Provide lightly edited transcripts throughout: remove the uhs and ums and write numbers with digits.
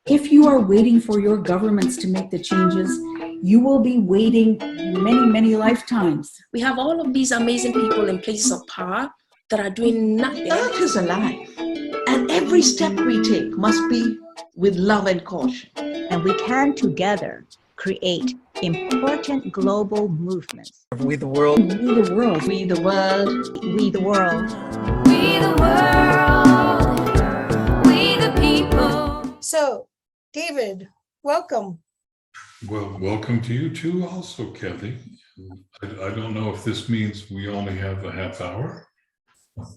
If you are waiting for your governments to make the changes, you will be waiting many, many lifetimes. We have all of these amazing people in places of power that are doing nothing. Earth is alive, and every step we take must be with love and caution. And we can together create important global movements. We the world. We the world. We the world. We the world. We the world. We the people. So, David, welcome. Well, welcome to you too also, Kathy. I don't know if this means we only have a half hour.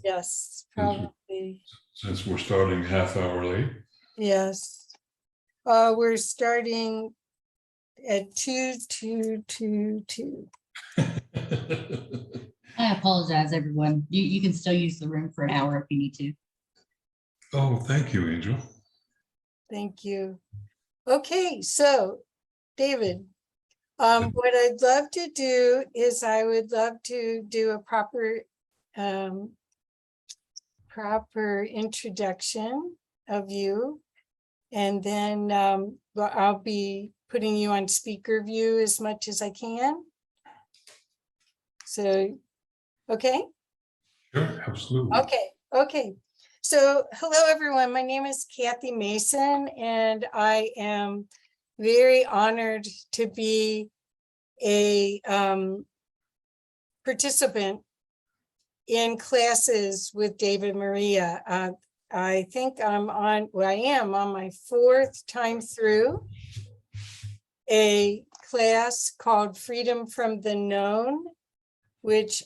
Yes, probably. Since we're starting half hour late. Yes. We're starting at 2:22. I apologize, everyone. You can still use the room for an hour if you need to. Oh, thank you, Angel. Thank you. Okay, so David, what I'd love to do is I would love to do a proper introduction of you, and then I'll be putting you on speaker view as much as I can. So, okay? Sure, absolutely. Okay. So, hello everyone. My name is Kathy Mason, and I am very honored to be a participant in classes with David Maria. I think I am on my fourth time through a class called Freedom from the Known, which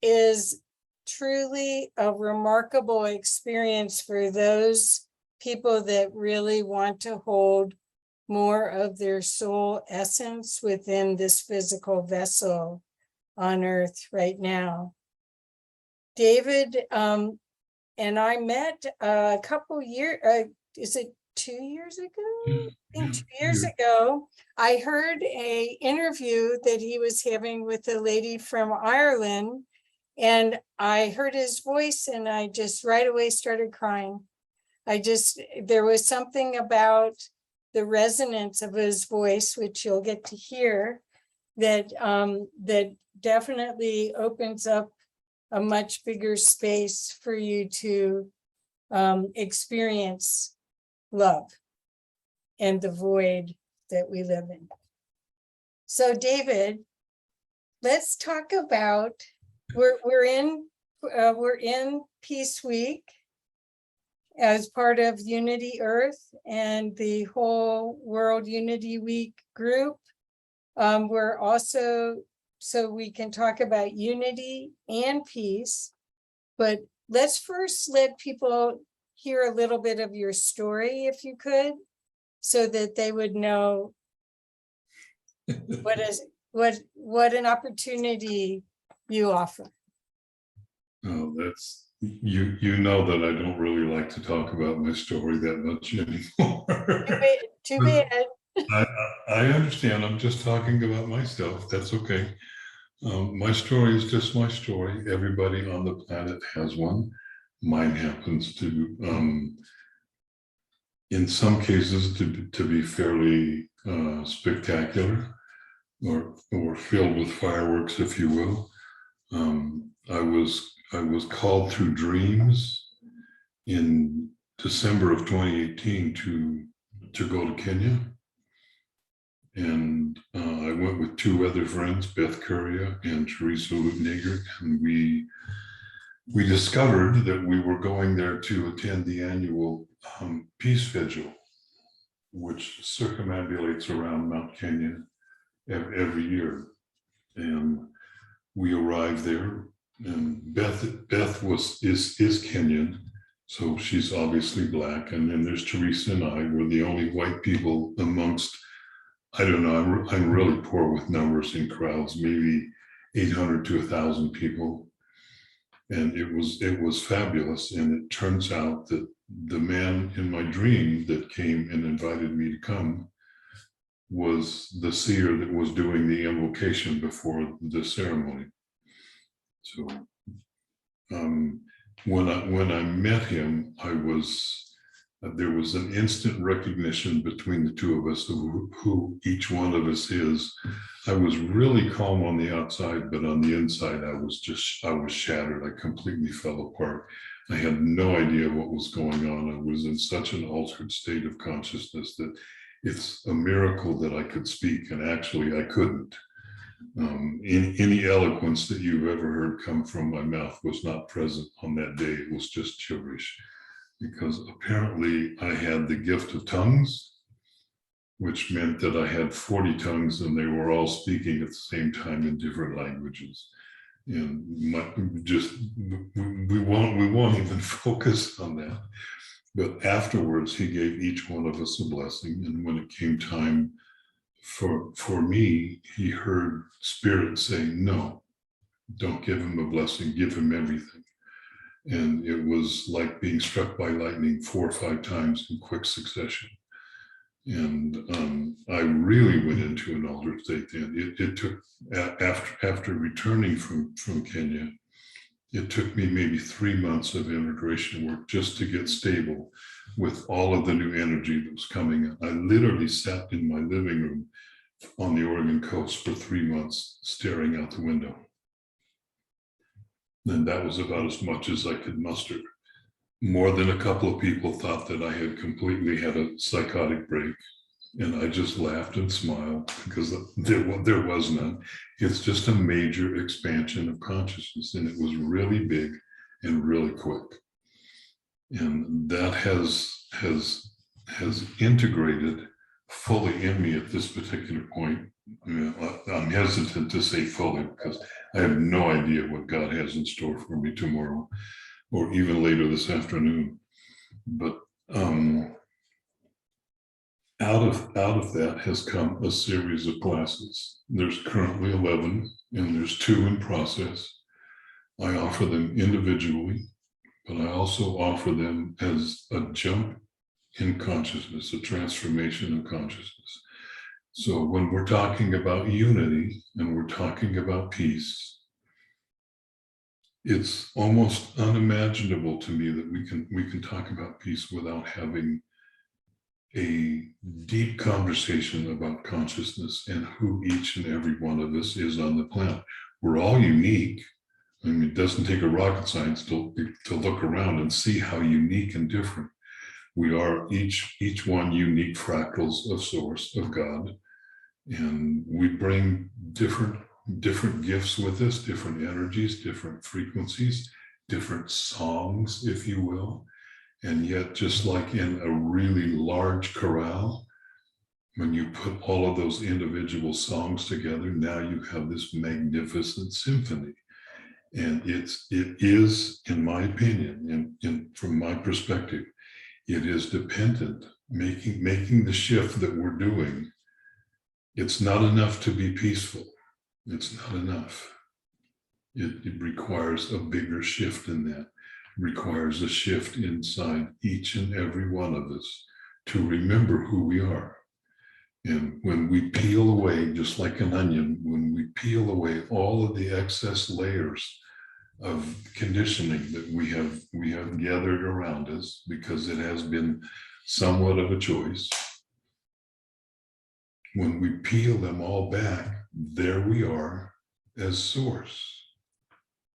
is truly a remarkable experience for those people that really want to hold more of their soul essence within this physical vessel on earth right now. David and I met a couple years, is it 2 years ago? I think 2 years ago, I heard an interview that he was having with a lady from Ireland, and I heard his voice and I just right away started crying. There was something about the resonance of his voice, which you'll get to hear, that definitely opens up a much bigger space for you to experience love and the void that we live in. So David, let's talk about, we're in Peace Week as part of Unity Earth and the whole World Unity Week group. We're also, so we can talk about unity and peace, but let's first let people hear a little bit of your story, if you could, so that they would know what an opportunity you offer. Oh, that's you know that I don't really like to talk about my story that much anymore. Too bad. I understand. I'm just talking about myself. That's okay. My story is just my story. Everybody on the planet has one. Mine happens to, in some cases, to be fairly spectacular, or filled with fireworks, if you will. I was called through dreams in December of 2018 to go to Kenya. And I went with two other friends, Beth Curia and Teresa Lutniger, and we discovered that we were going there to attend the annual Peace Vigil, which circumambulates around Mount Kenya every year. And we arrived there, and Beth is Kenyan, so she's obviously Black, and then there's Teresa and I. We're the only white people amongst, I don't know, I'm really poor with numbers in crowds, maybe 800 to 1,000 people. And it was fabulous. And it turns out that the man in my dream that came and invited me to come was the seer that was doing the invocation before the ceremony. So when I met him, I was There was an instant recognition between the two of us of who each one of us is. I was really calm on the outside, but on the inside, I was shattered. I completely fell apart. I had no idea what was going on. I was in such an altered state of consciousness that it's a miracle that I could speak, and actually I couldn't. Any eloquence that you've ever heard come from my mouth was not present on that day. It was just gibberish, because apparently I had the gift of tongues, which meant that I had 40 tongues and they were all speaking at the same time in different languages. And we won't even focus on that. But afterwards, he gave each one of us a blessing. And when it came time for me, he heard Spirit saying, no, don't give him a blessing, give him everything. And it was like being struck by lightning 4 or 5 times in quick succession. And I really went into an altered state then. It took, after returning from Kenya, it took me maybe 3 months of integration work just to get stable with all of the new energy that was coming in. I literally sat in my living room on the Oregon coast for 3 months, staring out the window. And that was about as much as I could muster. More than a couple of people thought that I had completely had a psychotic break. And I just laughed and smiled because there was none. It's just a major expansion of consciousness. And it was really big and really quick. And that has integrated fully in me at this particular point. I mean, I'm hesitant to say fully because I have no idea what God has in store for me tomorrow or even later this afternoon. But out of that has come a series of classes. There's currently 11 and there's 2 in process. I offer them individually, but I also offer them as a jump in consciousness, a transformation of consciousness. So when we're talking about unity and we're talking about peace, it's almost unimaginable to me that we can talk about peace without having a deep conversation about consciousness and who each and every one of us is on the planet. We're all unique. I mean, it doesn't take a rocket science to look around and see how unique and different we are, each one unique fractals of Source, of God. And we bring different gifts with us, different energies, different frequencies, different songs, if you will. And yet, just like in a really large chorale, when you put all of those individual songs together, now you have this magnificent symphony. And it is, in my opinion, and from my perspective, it is dependent, making the shift that we're doing. It's not enough to be peaceful. It's not enough. It requires a bigger shift in that. It requires a shift inside each and every one of us to remember who we are. And when we peel away, just like an onion, when we peel away all of the excess layers of conditioning that we have gathered around us, because it has been somewhat of a choice, when we peel them all back, there we are as Source.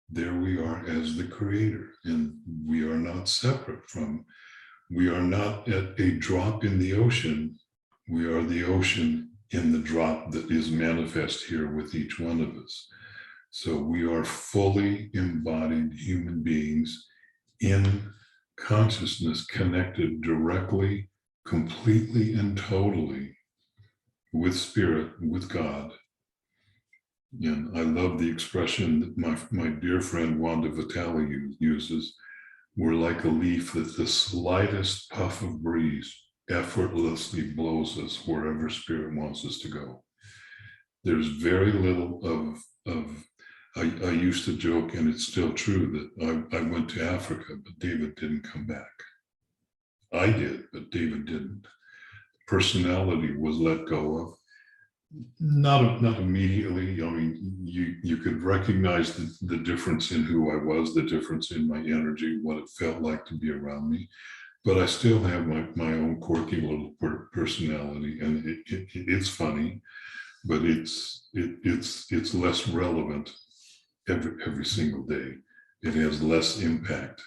There we are as the Creator, and we are not separate from, we are not at a drop in the ocean. We are the ocean in the drop that is manifest here with each one of us. So we are fully embodied human beings in consciousness, connected directly, completely and totally with Spirit, with God. And I love the expression that my dear friend Wanda Vitale uses. We're like a leaf that the slightest puff of breeze effortlessly blows us wherever Spirit wants us to go. There's very little of I used to joke, and it's still true, that I went to Africa, but David didn't come back. I did, but David didn't. Personality was let go of. Not immediately. I mean, you could recognize the difference in who I was, the difference in my energy, what it felt like to be around me. but I still have my own quirky little personality, and it's funny, but it's less relevant every single day. It has less impact.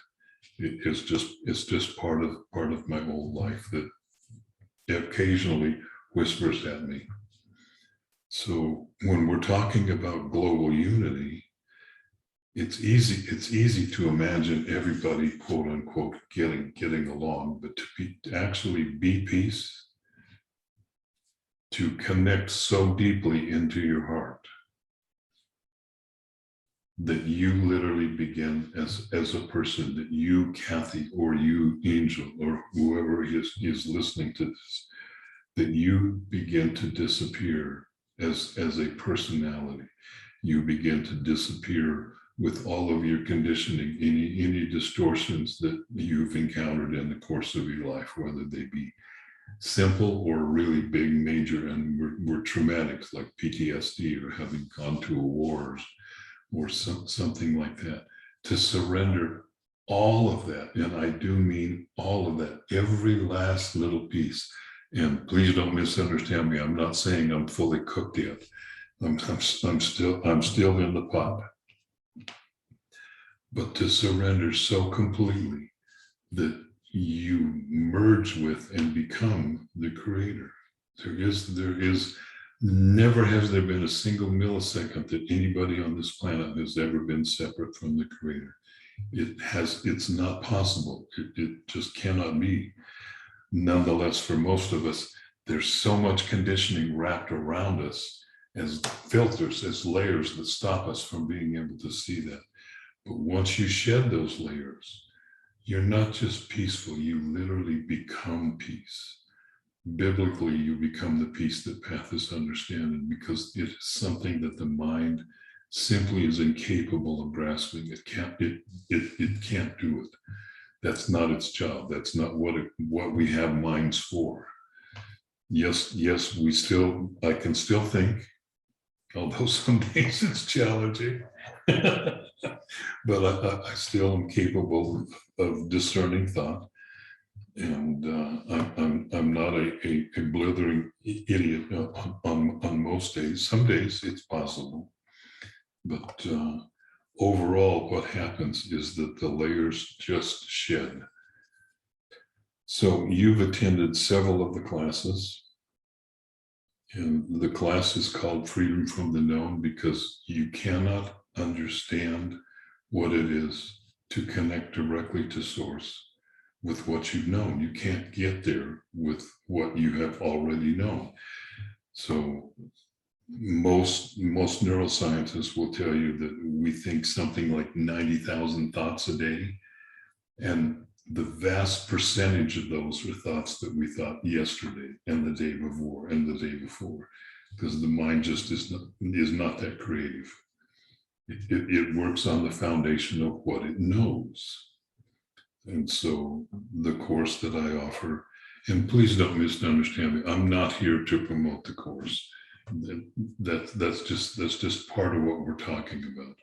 It's just part of my old life that occasionally whispers at me. So when we're talking about global unity, it's easy to imagine everybody, quote unquote, getting along, but to actually be peace, to connect so deeply into your heart that you literally begin as a person, that you, Kathy, or you, Angel, or whoever is listening to this, that you begin to disappear as a personality. You begin to disappear with all of your conditioning, any distortions that you've encountered in the course of your life, whether they be simple or really big, major, and were traumatics like PTSD or having gone to a war or something like that, to surrender all of that. And I do mean all of that, every last little piece. And please don't misunderstand me. I'm not saying I'm fully cooked yet. I'm still in the pot. But to surrender so completely that you merge with and become the creator. There is never has there been a single millisecond that anybody on this planet has ever been separate from the creator. It's not possible. It just cannot be. Nonetheless, for most of us, there's so much conditioning wrapped around us as filters, as layers that stop us from being able to see that. But once you shed those layers, you're not just peaceful, you literally become peace. Biblically, you become the peace that path is understanding, because it is something that the mind simply is incapable of grasping. It can't do it. That's not its job. That's not what we have minds for. Yes, I can still think, although some days it's challenging, but I still am capable of discerning thought. And I'm not a blithering idiot on most days. Some days it's possible, but overall, what happens is that the layers just shed. So you've attended several of the classes, and the class is called Freedom from the Known, because you cannot understand what it is to connect directly to Source with what you've known. You can't get there with what you have already known. So most neuroscientists will tell you that we think something like 90,000 thoughts a day, and the vast percentage of those are thoughts that we thought yesterday and the day before and the day before, because the mind just is not that creative. It works on the foundation of what it knows. And so the course that I offer, and please don't misunderstand me, I'm not here to promote the course. That's just part of what we're talking about.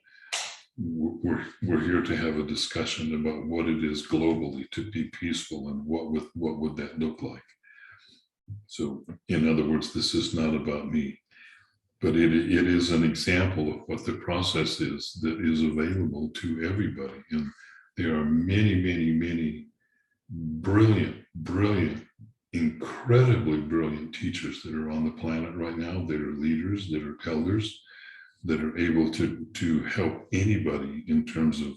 We're here to have a discussion about what it is globally to be peaceful, and what would that look like. So in other words, this is not about me, but it is an example of what the process is that is available to everybody. And there are many brilliant, incredibly brilliant teachers that are on the planet right now, that are leaders, that are elders, that are able to help anybody in terms of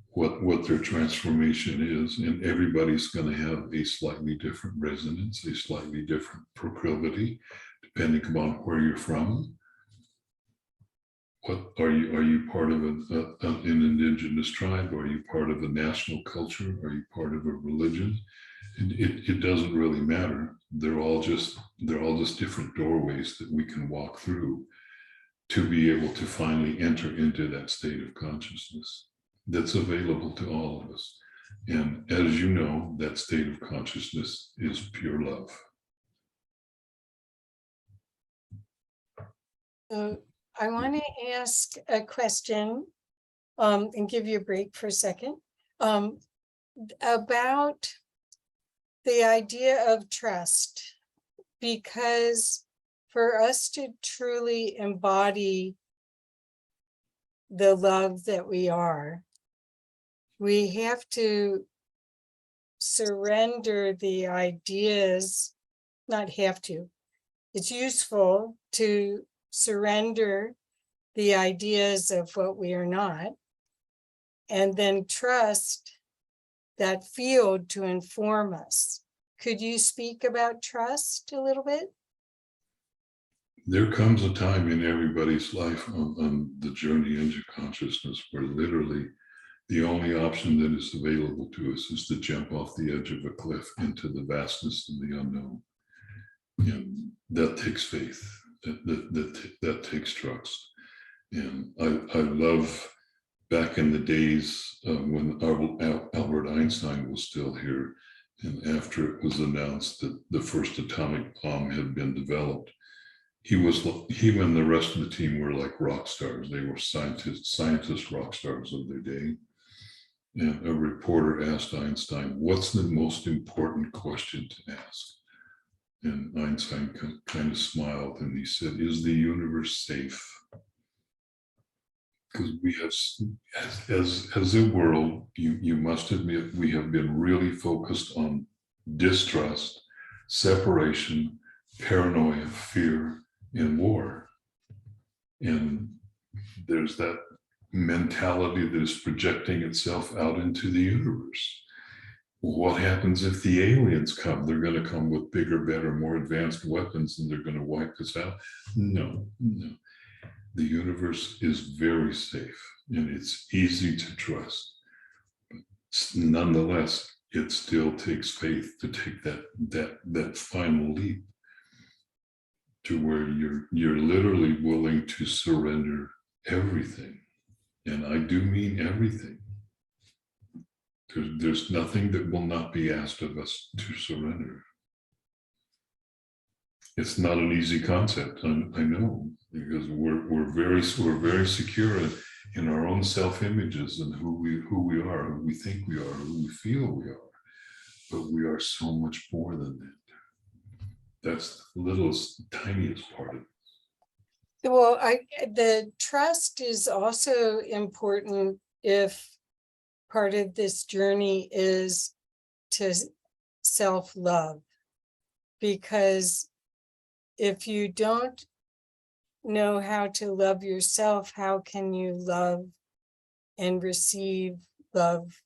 what their transformation is. And everybody's going to have a slightly different resonance, a slightly different proclivity, depending upon where you're from. What are you part of an indigenous tribe? Are you part of a national culture? Are you part of a religion? It doesn't really matter. They're all just different doorways that we can walk through to be able to finally enter into that state of consciousness that's available to all of us. And as you know, that state of consciousness is pure love. So I want to ask a question and give you a break for a second about the idea of trust, because for us to truly embody the love that we are, we have to surrender the ideas, not have to. It's useful to surrender the ideas of what we are not, and then trust that field to inform us. Could you speak about trust a little bit? There comes a time in everybody's life on the journey into consciousness where literally the only option that is available to us is to jump off the edge of a cliff into the vastness of the unknown. And that takes faith, that takes trust. And I love back in the days when Albert Einstein was still here, and after it was announced that the first atomic bomb had been developed, he and the rest of the team were like rock stars. They were scientist rock stars of their day. And a reporter asked Einstein, "What's the most important question to ask?" And Einstein kind of smiled and he said, "Is the universe safe?" Because we have, as a world, you must admit, we have been really focused on distrust, separation, paranoia, fear, and war. And there's that mentality that is projecting itself out into the universe. What happens if the aliens come? They're going to come with bigger, better, more advanced weapons and they're going to wipe us out. No. The universe is very safe and it's easy to trust. But nonetheless, it still takes faith to take that final leap to where you're literally willing to surrender everything. And I do mean everything. There's nothing that will not be asked of us to surrender. It's not an easy concept, I know, because we're very secure in our own self-images and who we are, who we think we are, who we feel we are. But we are so much more than that. That's the littlest, tiniest part of it. Well, the trust is also important if part of this journey is to self-love, because if you don't know how to love yourself, how can you love and receive love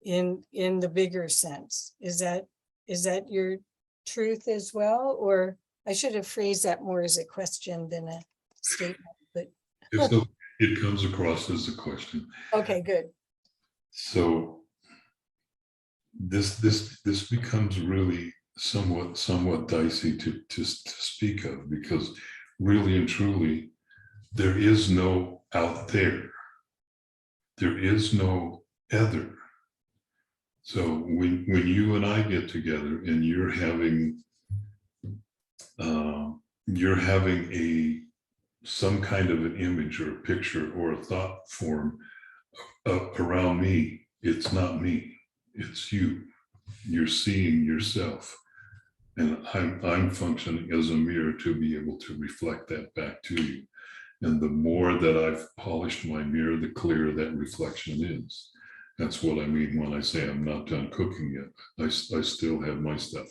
in the bigger sense? Is that your truth as well? Or I should have phrased that more as a question than a statement, but It comes across as a question. okay, good. So this becomes really somewhat dicey to speak of, because really and truly there is no out there. There is no other. So when you and I get together and you're having some kind of an image or a picture or a thought form around me, it's not me, it's you. You're seeing yourself, and I'm functioning as a mirror to be able to reflect that back to you. And the more that I've polished my mirror, the clearer that reflection is. That's what I mean when I say I'm not done cooking yet. I still have my stuff,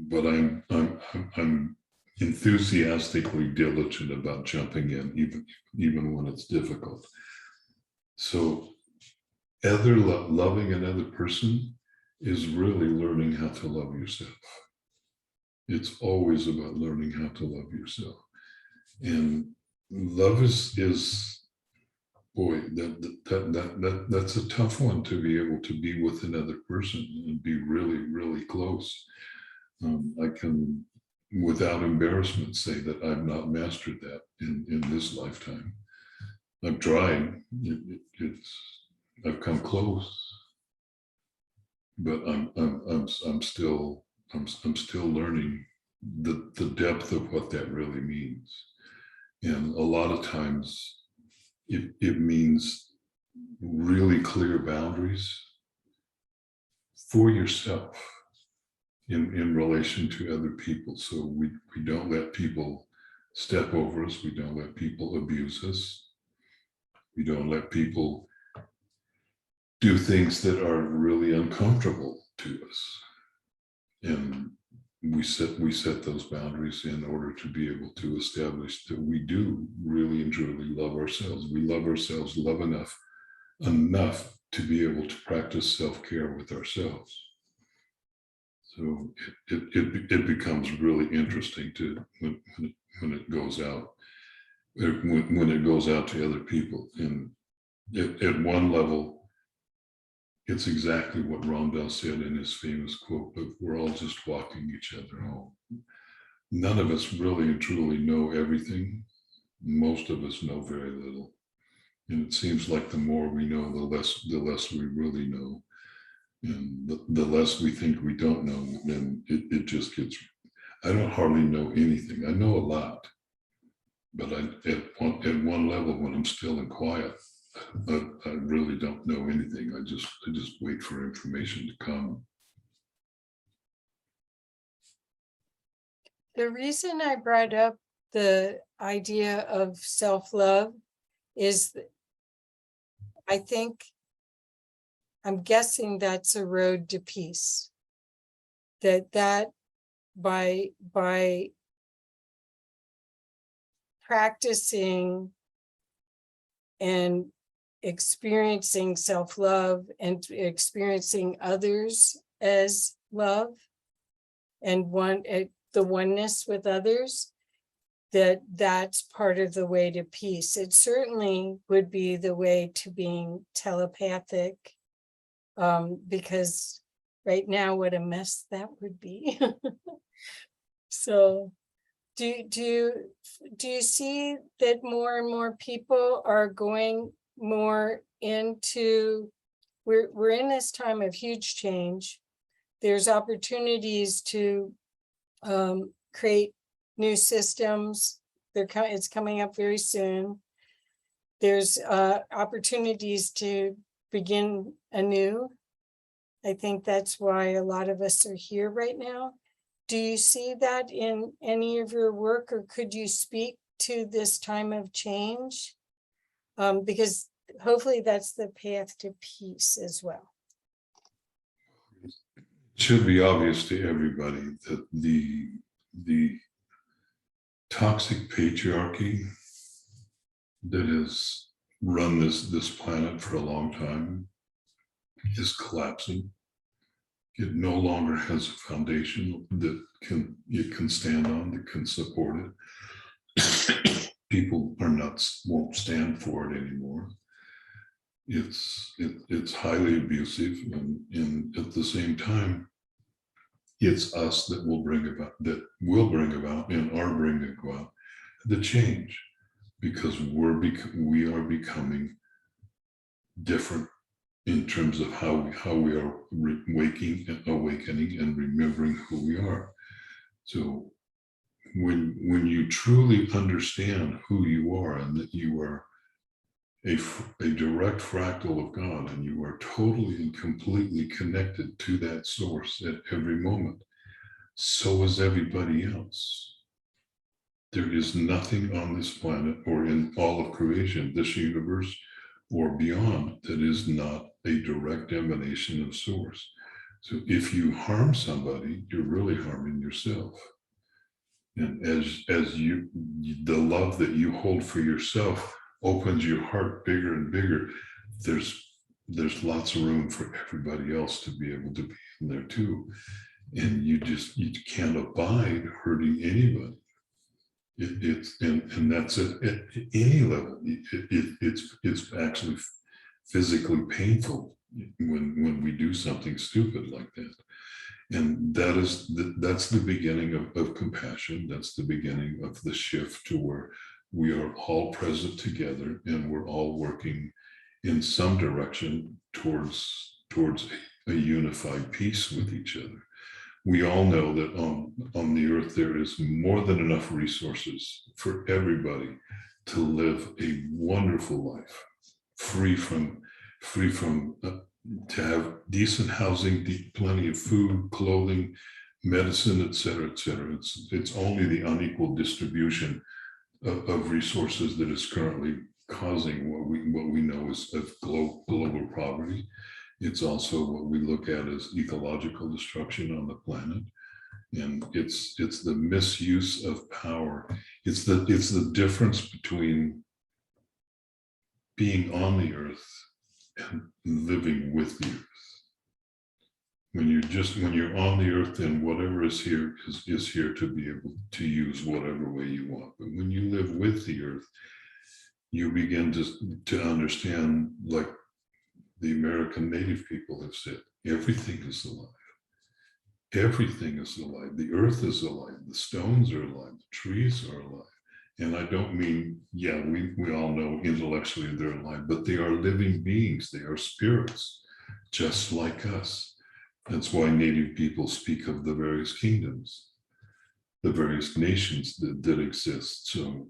but I'm enthusiastically diligent about jumping in, even when it's difficult. So loving another person is really learning how to love yourself. It's always about learning how to love yourself. And love is boy, that's a tough one, to be able to be with another person and be really, really close. I can, without embarrassment, say that I've not mastered that in this lifetime. I've tried. I've come close, but I'm still learning the depth of what that really means. And a lot of times it means really clear boundaries, for yourself in relation to other people. So we don't let people step over us. We don't let people abuse us. We don't let people do things that are really uncomfortable to us. And we set those boundaries in order to be able to establish that we do really and truly love ourselves. We love ourselves, love enough to be able to practice self-care with ourselves. So it becomes really interesting to when it goes out, when it goes out to other people. And at one level, it's exactly what Ron Bell said in his famous quote of, we're all just walking each other home. None of us really and truly know everything. Most of us know very little. And it seems like the more we know, the less we really know. And the less we think we don't know, then it just gets, I don't hardly know anything. I know a lot, but at one level, when I'm still and quiet, I really don't know anything. I just wait for information to come. The reason I brought up the idea of self-love is that I'm guessing that's a road to peace. That by practicing and experiencing self-love and experiencing others as love and the oneness with others, that's part of the way to peace. It certainly would be the way to being telepathic, because right now, what a mess that would be. So do you see that more and more people are going more into, we're in this time of huge change. There's opportunities to create new systems. It's coming up very soon. There's opportunities to begin anew. I think that's why a lot of us are here right now. Do you see that in any of your work, or could you speak to this time of change? Because hopefully that's the path to peace as well. It should be obvious to everybody that the toxic patriarchy that has run this planet for a long time is collapsing. It no longer has a foundation that it can stand on, that can support it. People won't stand for it anymore. It's highly abusive, and at the same time, it's us that will bring about and are bringing about the change, because we are becoming different in terms of how we are awakening and remembering who we are. So when you truly understand who you are, and that you are a direct fractal of God, and you are totally and completely connected to that source at every moment, so is everybody else. There is nothing on this planet or in all of creation, this universe or beyond, that is not a direct emanation of source. So if you harm somebody, you're really harming yourself. And as the love that you hold for yourself opens your heart bigger and bigger, there's lots of room for everybody else to be able to be in there too. And you can't abide hurting anybody. And that's at any level. It's actually physically painful when we do something stupid like that. And that's the beginning of compassion. That's the beginning of the shift to where we are all present together, and we're all working in some direction towards a unified peace with each other. We all know that on the earth there is more than enough resources for everybody to live a wonderful life, free from to have decent housing, plenty of food, clothing, medicine, et cetera, et cetera. It's only the unequal distribution of resources that is currently causing what we know as global poverty. It's also what we look at as ecological destruction on the planet. And it's the misuse of power. It's the difference between being on the earth and living with the earth. When you're on the earth, then whatever is here is here to be able to use whatever way you want. But when you live with the earth, you begin to understand, like the American Native people have said, everything is alive. Everything is alive. The earth is alive. The stones are alive. The trees are alive. And I don't mean, yeah, we all know intellectually they're alive, but they are living beings. They are spirits, just like us. That's why Native people speak of the various kingdoms, the various nations that exist. So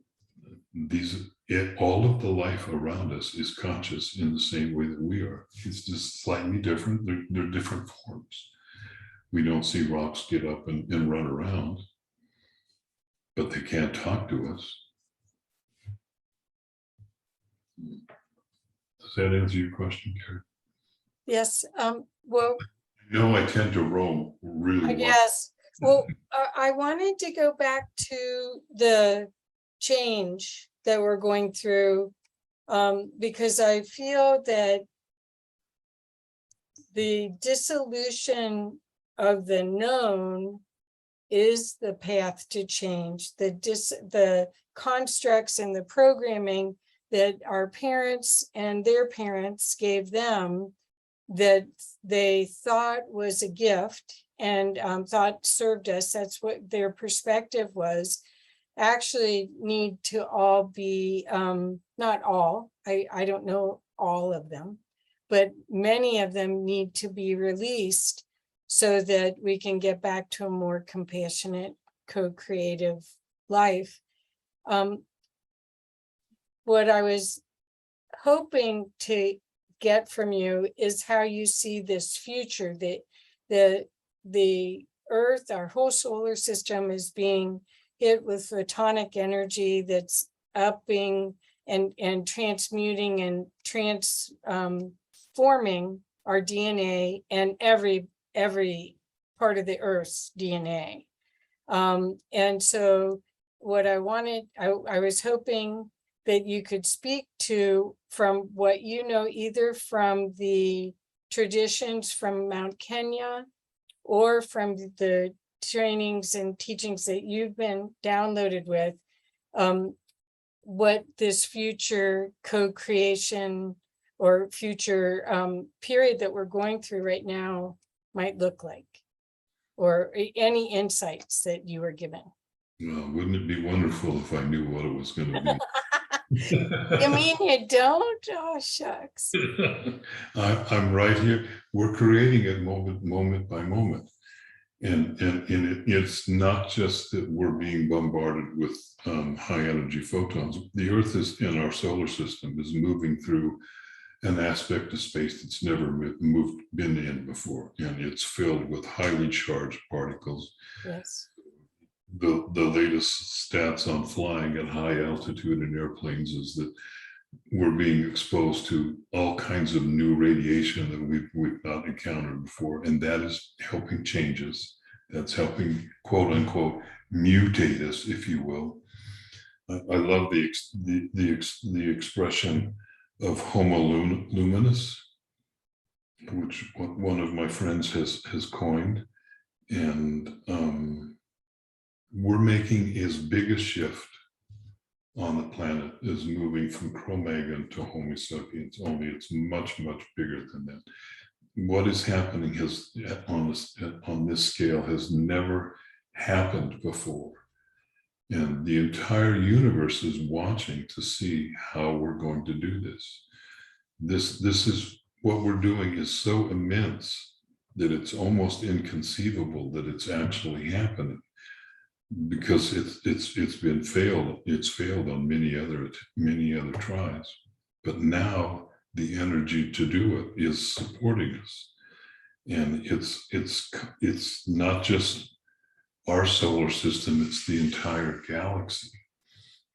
all of the life around us is conscious in the same way that we are. It's just slightly different. They're different forms. We don't see rocks get up and run around, but they can't talk to us. Does that answer your question, Karen? Yes. Well, No, I tend to roam really well. yes. Well, I wanted to go back to the change that we're going through, because I feel that the dissolution of the known is the path to change. The constructs and the programming that our parents and their parents gave them, that they thought was a gift and thought served us, that's what their perspective was, actually need to all be, not all, I don't know all of them, but many of them need to be released so that we can get back to a more compassionate, co-creative life. What I was hoping to get from you is how you see this future. The Earth, our whole solar system, is being hit with photonic energy that's upping and transmuting and transforming our DNA and every part of the Earth's DNA. And so what I wanted, I was hoping that you could speak to, from what you know, either from the traditions from Mount Kenya or from the trainings and teachings that you've been downloaded with, what this future co-creation or future period that we're going through right now might look like, or any insights that you were given. Well, wouldn't it be wonderful if I knew what it was going to be? You mean you don't? Oh, shucks. I'm right here. We're creating it moment by moment. And it's not just that we're being bombarded with high energy photons. The Earth is, in our solar system, is moving through an aspect of space that's never been in before. And it's filled with highly charged particles. Yes. The latest stats on flying at high altitude in airplanes is that we're being exposed to all kinds of new radiation that we've not encountered before, and that is helping change us. That's helping, quote unquote, mutate us, if you will. I love the expression of homo luminous, which one of my friends has coined, and we're making his biggest shift on the planet is moving from Cro-Magnon to Homo sapiens, only it's much, much bigger than that. What is happening on this scale has never happened before. And the entire universe is watching to see how we're going to do this. This is what we're doing is so immense that it's almost inconceivable that it's actually happening, because it's failed on many other tries. But now the energy to do it is supporting us. And it's not just our solar system, it's the entire galaxy.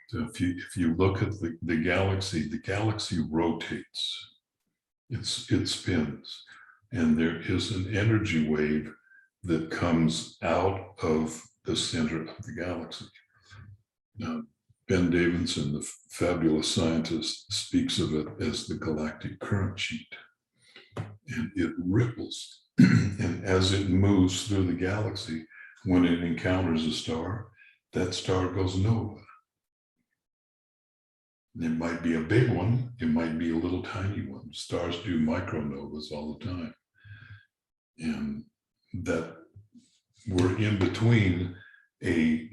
So if you look at the galaxy rotates, it spins, and there is an energy wave that comes out of the center of the galaxy. Now, Ben Davidson, the fabulous scientist, speaks of it as the galactic current sheet, and it ripples. And as it moves through the galaxy, when it encounters a star, that star goes nova. It might be a big one, it might be a little tiny one. Stars do micronovas all the time. And that we're in between a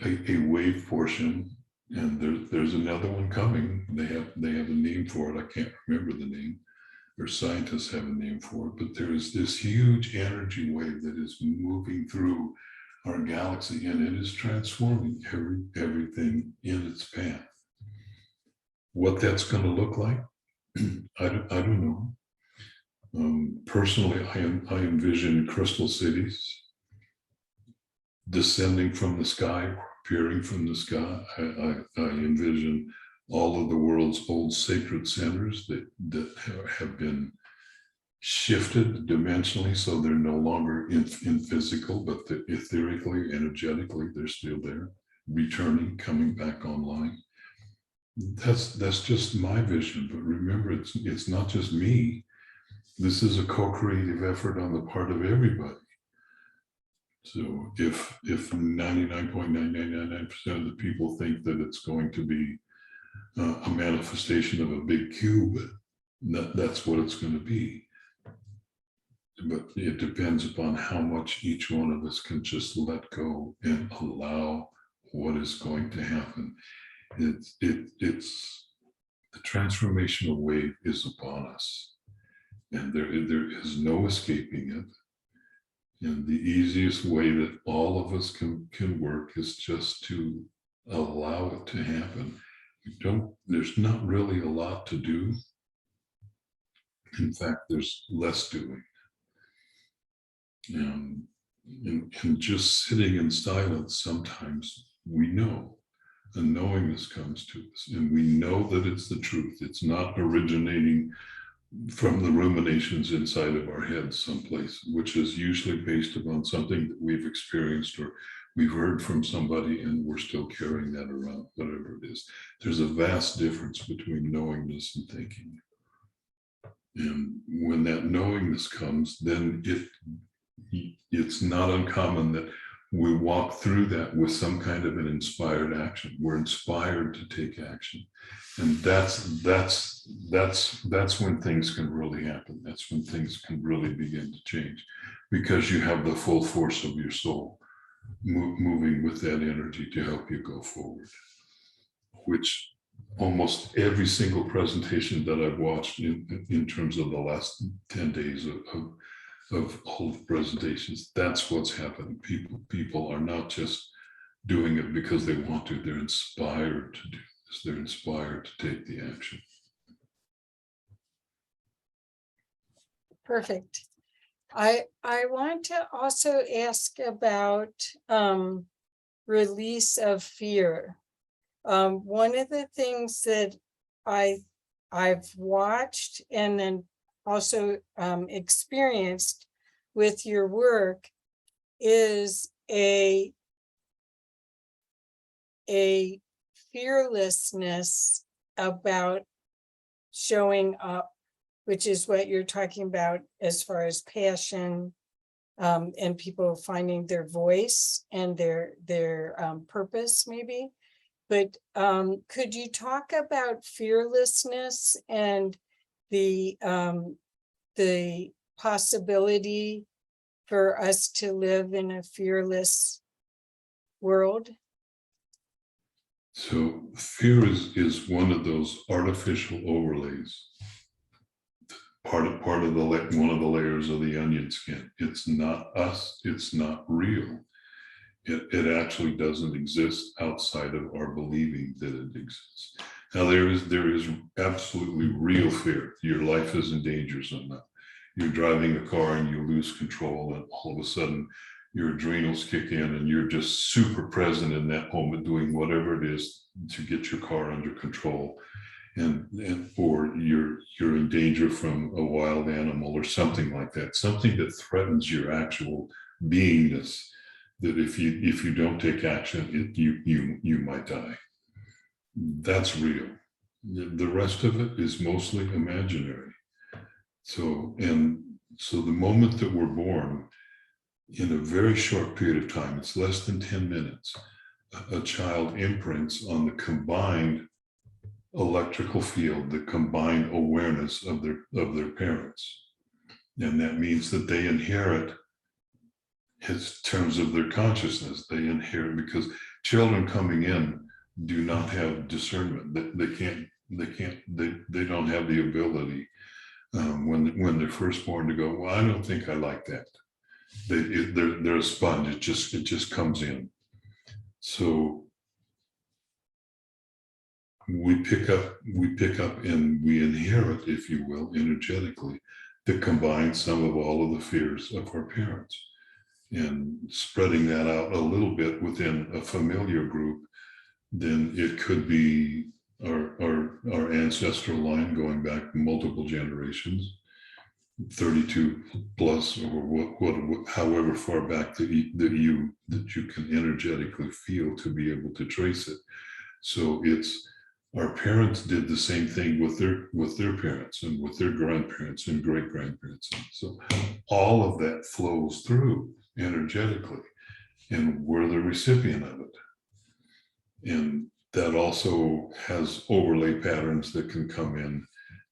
wave portion, and there's another one coming. They have a name for it. I can't remember the name, or scientists have a name for it, but there is this huge energy wave that is moving through our galaxy, and it is transforming everything in its path. What that's going to look like, I don't know. Personally, I envision crystal cities descending from the sky, appearing from the sky. I envision all of the world's old sacred centers that have been shifted dimensionally, so they're no longer in physical, but etherically, energetically, they're still there, returning, coming back online. That's just my vision, but remember, it's not just me. This is a co-creative effort on the part of everybody. So if 99.999% of the people think that it's going to be a manifestation of a big cube, that's what it's going to be. But it depends upon how much each one of us can just let go and allow what is going to happen. It's the transformational wave is upon us, and there is no escaping it. And the easiest way that all of us can work is just to allow it to happen. There's not really a lot to do. In fact, there's less doing. And just sitting in silence, sometimes we know. A knowingness comes to us, and we know that it's the truth. It's not originating from the ruminations inside of our heads someplace, which is usually based upon something that we've experienced or we've heard from somebody, and we're still carrying that around, whatever it is. There's a vast difference between knowingness and thinking. And when that knowingness comes, then it's not uncommon that we walk through that with some kind of an inspired action. We're inspired to take action. And that's when things can really happen. That's when things can really begin to change, because you have the full force of your soul moving with that energy to help you go forward, which almost every single presentation that I've watched in terms of the last 10 days of all the presentations, that's what's happening. People are not just doing it because they want to, they're inspired to do this. They're inspired to take the action. Perfect. I want to also ask about release of fear. One of the things that I've watched and then also experienced with your work is a fearlessness about showing up, which is what you're talking about as far as passion, and people finding their voice and their purpose maybe. But could you talk about fearlessness and the possibility for us to live in a fearless world? So fear is one of those artificial overlays. Part of one of the layers of the onion skin. It's not us. It's not real. It actually doesn't exist outside of our believing that it exists. Now there is absolutely real fear. Your life is in danger somehow. You're driving a car and you lose control, and all of a sudden your adrenals kick in and you're just super present in that moment, doing whatever it is to get your car under control. And or you're in danger from a wild animal or something like that, something that threatens your actual beingness, that if you don't take action, you might die. That's real. The rest of it is mostly imaginary. So the moment that we're born, in a very short period of time, it's less than 10 minutes, a child imprints on the combined electrical field, the combined awareness of their parents. And that means that they inherit, in terms of their consciousness, they inherit, because children coming in do not have discernment. They don't have the ability when they're first born to go, well, I don't think I like that. They're a sponge. It just comes in. So we pick up and we inherit, if you will, energetically, the combined sum of all of the fears of our parents, and spreading that out a little bit within a familiar group. Then it could be our ancestral line going back multiple generations, 32 plus, or however far back that you can energetically feel to be able to trace it. So it's, our parents did the same thing with their parents and with their grandparents and great grandparents. So all of that flows through energetically, and we're the recipient of it. And that also has overlay patterns that can come in,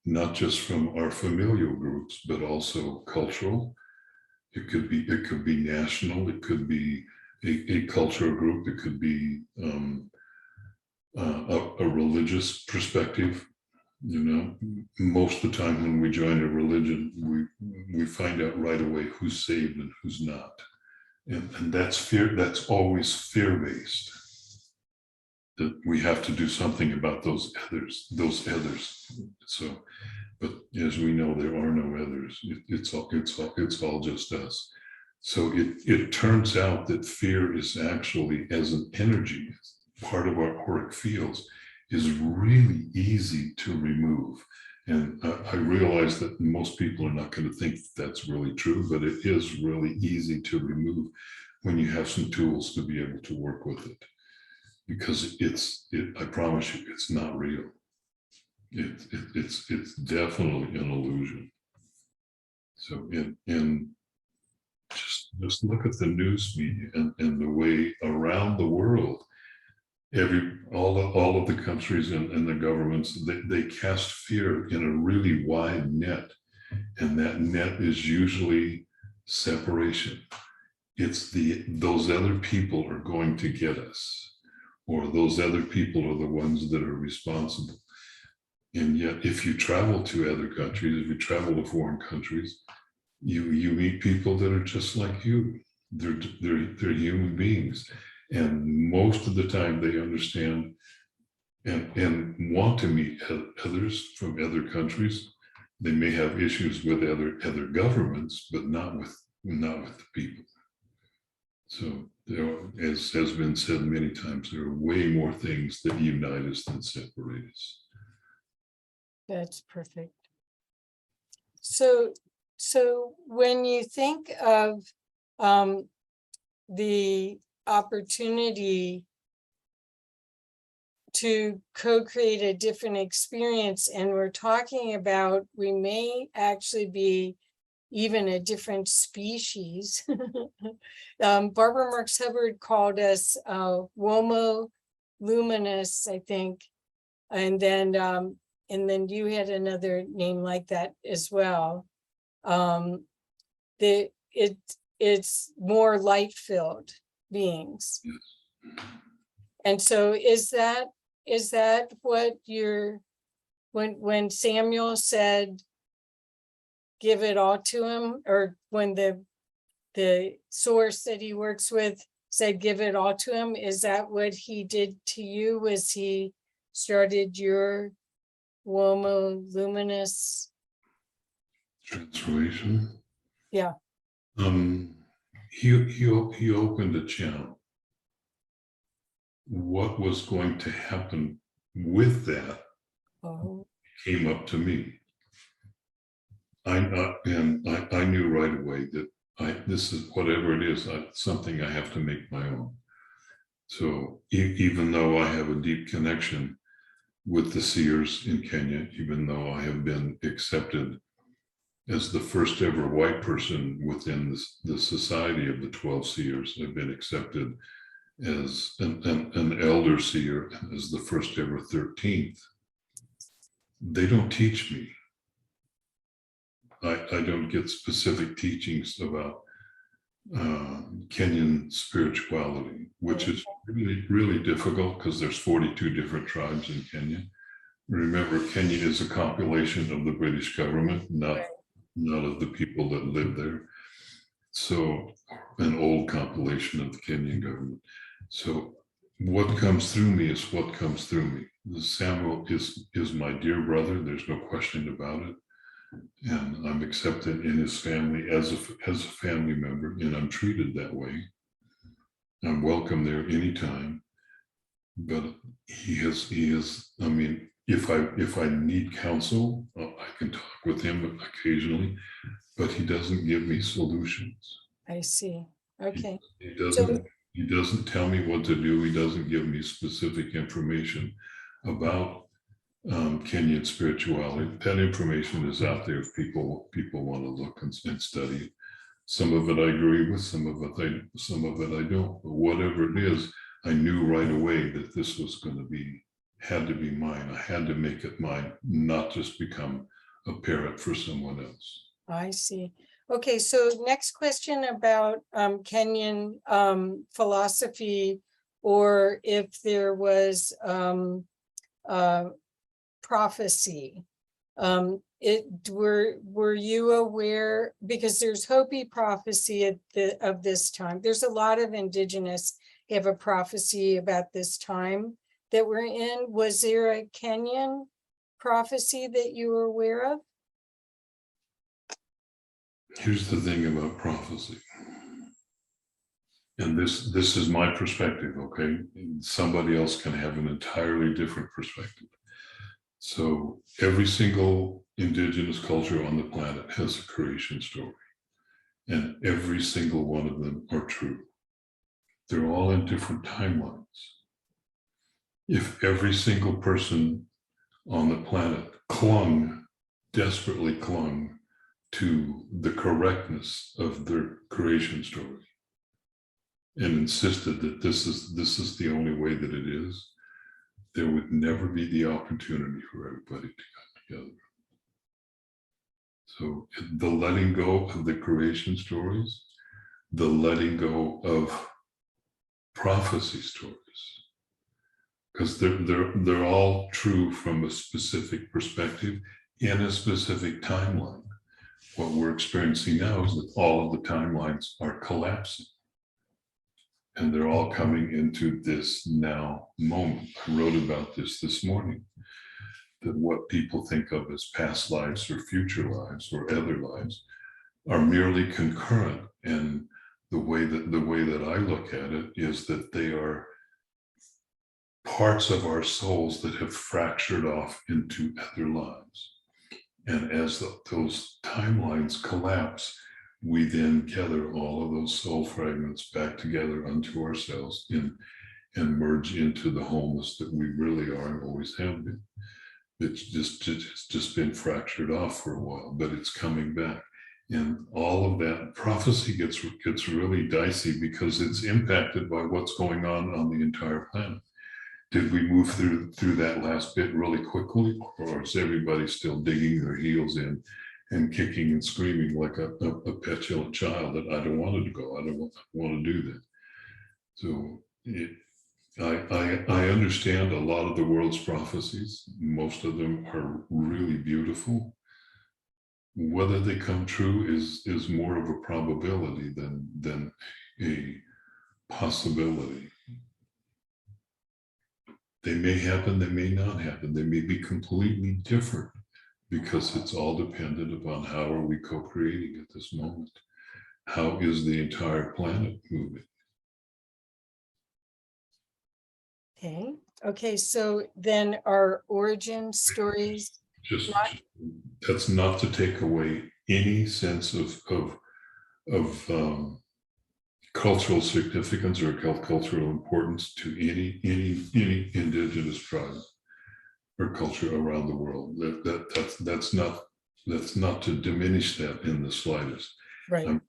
not just from our familial groups, but also cultural. It could be national. It could be a cultural group. It could be a religious perspective. You know, most of the time when we join a religion, we find out right away who's saved and who's not, and that's fear. That's always fear-based. That we have to do something about those others. So, but as we know, there are no others. It's all just us. So it turns out that fear is actually, as an energy, part of our auric fields, is really easy to remove. And I realize that most people are not going to think that's really true, but it is really easy to remove when you have some tools to be able to work with it. Because I promise you, it's not real. It's definitely an illusion. So in just look at the news media and the way around the world, all of the countries and the governments, they cast fear in a really wide net, and that net is usually separation. It's those other people are going to get us, or those other people are the ones that are responsible. And yet, if you travel to other countries, if you travel to foreign countries, you meet people that are just like you. They're human beings. And most of the time they understand and want to meet others from other countries. They may have issues with other governments, but not with the people. So as has been said many times, there are way more things that unite us than separate us. That's perfect. So when you think of the opportunity to co-create a different experience, and we're talking about, we may actually be even a different species. Barbara Marx Hubbard called us Homo luminous, I think, and then you had another name like that as well. It's more light-filled beings. And so is that what you're, when Samuel said, give it all to him, or when the source that he works with said, give it all to him, is that what he did to you? Was he started your Womo Luminous. Transformation. Yeah. He opened a channel. What was going to happen with that came up to me. I knew right away that this is whatever it is, something I have to make my own. So even though I have a deep connection with the seers in Kenya, even though I have been accepted as the first ever white person within the society of the 12 seers, I've been accepted as an elder seer, as the first ever 13th. They don't teach me. I don't get specific teachings about Kenyan spirituality, which is really, really difficult because there's 42 different tribes in Kenya. Remember, Kenya is a compilation of the British government, not of the people that live there. So an old compilation of the Kenyan government. So what comes through me is what comes through me. Samuel is my dear brother. There's no question about it. And I'm accepted in his family as a family member, and I'm treated that way. I'm welcome there anytime. But he is, I mean, if I need counsel, I can talk with him occasionally, but he doesn't give me solutions. I see. Okay. He doesn't tell me what to do. He doesn't give me specific information about Kenyan spirituality. That information is out there if people want to look and study it. Some of it I agree with, some of it I don't. But whatever it is, I knew right away that this was going to be, had to be mine. I had to make it mine, not just become a parrot for someone else. I see. Okay, so next question about Kenyan philosophy, or if there was prophecy. Were you aware, because there's Hopi prophecy of this time. There's a lot of indigenous have a prophecy about this time that we're in. Was there a Kenyan prophecy that you were aware of? Here's the thing about prophecy. And this is my perspective, okay? Somebody else can have an entirely different perspective. So every single indigenous culture on the planet has a creation story, and every single one of them are true. They're all in different timelines. If every single person on the planet desperately clung to the correctness of their creation story and insisted that this is the only way that it is, there would never be the opportunity for everybody to come together. So the letting go of the creation stories, the letting go of prophecy stories, because they're all true from a specific perspective in a specific timeline. What we're experiencing now is that all of the timelines are collapsing. And they're all coming into this now moment. I wrote about this morning, that what people think of as past lives or future lives or other lives are merely concurrent. And the way that I look at it is that they are parts of our souls that have fractured off into other lives. And as those timelines collapse, we then gather all of those soul fragments back together unto ourselves and merge into the wholeness that we really are and always have been. It's just been fractured off for a while, but it's coming back. And all of that prophecy gets really dicey because it's impacted by what's going on the entire planet. Did we move through that last bit really quickly, or is everybody still digging their heels in and kicking and screaming like a petulant child that I don't want to go, I don't want to do that? So I understand a lot of the world's prophecies. Most of them are really beautiful. Whether they come true is more of a probability than a possibility. They may happen, they may not happen. They may be completely different because it's all dependent upon how are we co-creating at this moment. How is the entire planet moving? Okay. Okay. So then our origin stories. Just Not- that's not to take away any sense of cultural significance or cultural importance to any indigenous tribe or culture around the world. That's not to diminish that in the slightest. Right. I'm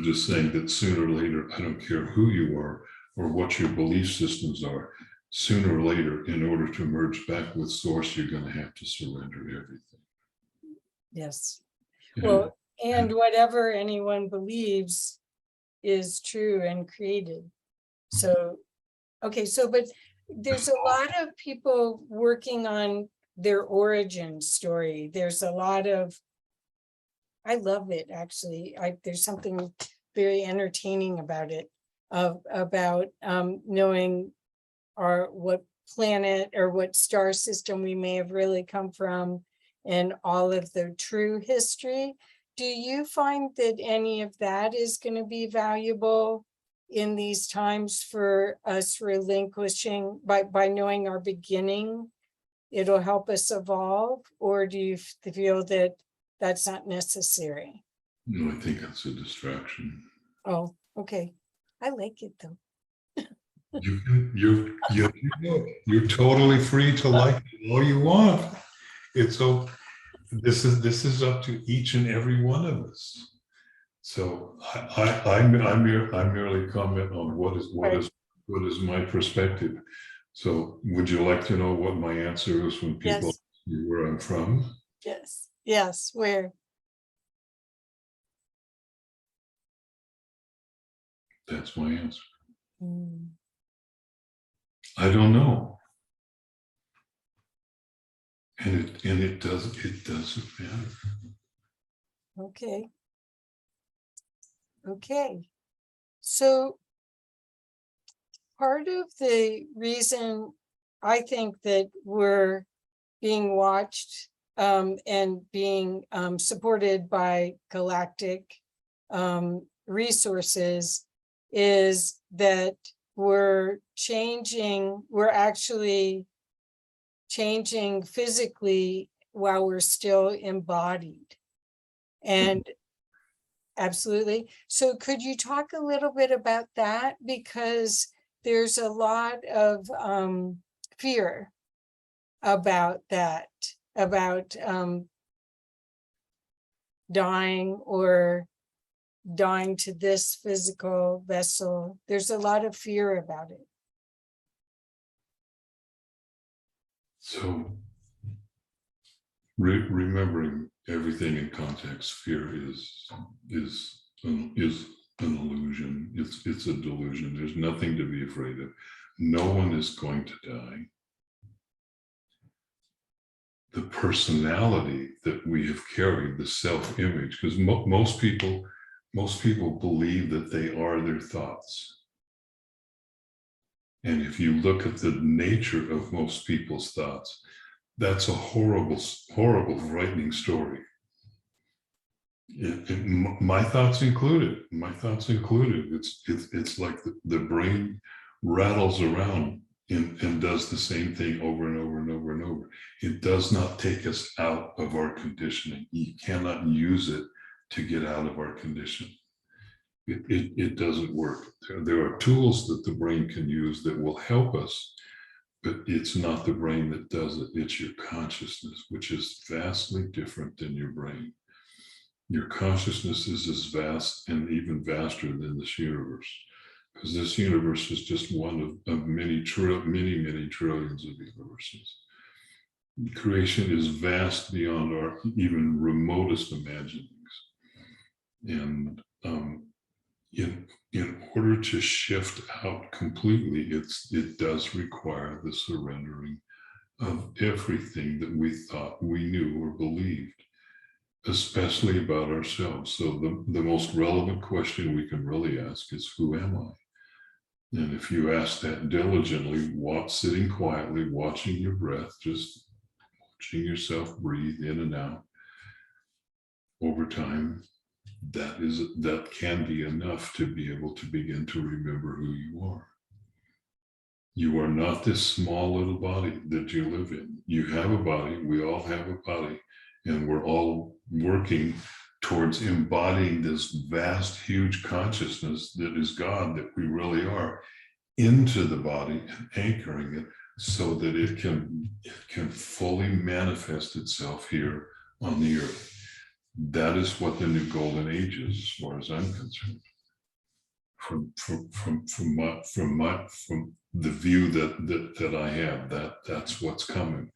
just saying that sooner or later, I don't care who you are or what your belief systems are, sooner or later, in order to merge back with source, you're going to have to surrender everything. Yes. And Well, and whatever anyone believes is true and created. So, okay. So, but there's a lot of people working on their origin story. There's a lot of, I love it actually. There's something very entertaining about it, about knowing what planet or what star system we may have really come from and all of the true history. Do you find that any of that is going to be valuable in these times for us relinquishing by knowing our beginning? It'll help us evolve, or do you feel that that's not necessary? no, I think that's a distraction. Oh, okay. I like it though. You're totally free to like it all you want. It's so this is up to each and every one of us. So I merely comment on what is my perspective. So would you like to know what my answer is when people Yes. ask me where I'm from? Yes. Yes. Where? That's my answer. Mm. I don't know. And it doesn't matter. Okay. Okay. So part of the reason I think that we're being watched and being supported by galactic resources is that we're actually changing physically while we're still embodied. And absolutely. So could you talk a little bit about that? Because there's a lot of fear about that, about dying or dying to this physical vessel. There's a lot of fear about it. So remembering everything in context, fear is an illusion. It's a delusion. There's nothing to be afraid of. No one is going to die. The personality that we have carried, the self-image, because most people believe that they are their thoughts. And if you look at the nature of most people's thoughts, that's a horrible, frightening story. My thoughts included. It's like the brain rattles around and does the same thing over and over and over and over. It does not take us out of our conditioning. You cannot use it to get out of our conditioning. It doesn't work. There are tools that the brain can use that will help us, but it's not the brain that does it. It's your consciousness, which is vastly different than your brain. Your consciousness is as vast and even vaster than this universe, because this universe is just one of many trillions of universes. Creation is vast beyond our even remotest imaginings. And in order to shift out completely, it does require the surrendering of everything that we thought we knew or believed, especially about ourselves. So the most relevant question we can really ask is, who am I? And if you ask that diligently, sitting quietly, watching your breath, just watching yourself breathe in and out over time, that can be enough to be able to begin to remember who you are. You are not this small little body that you live in. You have a body, we all have a body, and we're all working towards embodying this vast, huge consciousness that is God, that we really are, into the body and anchoring it so that it can fully manifest itself here on the earth. That is what the new golden age is, as far as I'm concerned. From the view that I have, that's what's coming.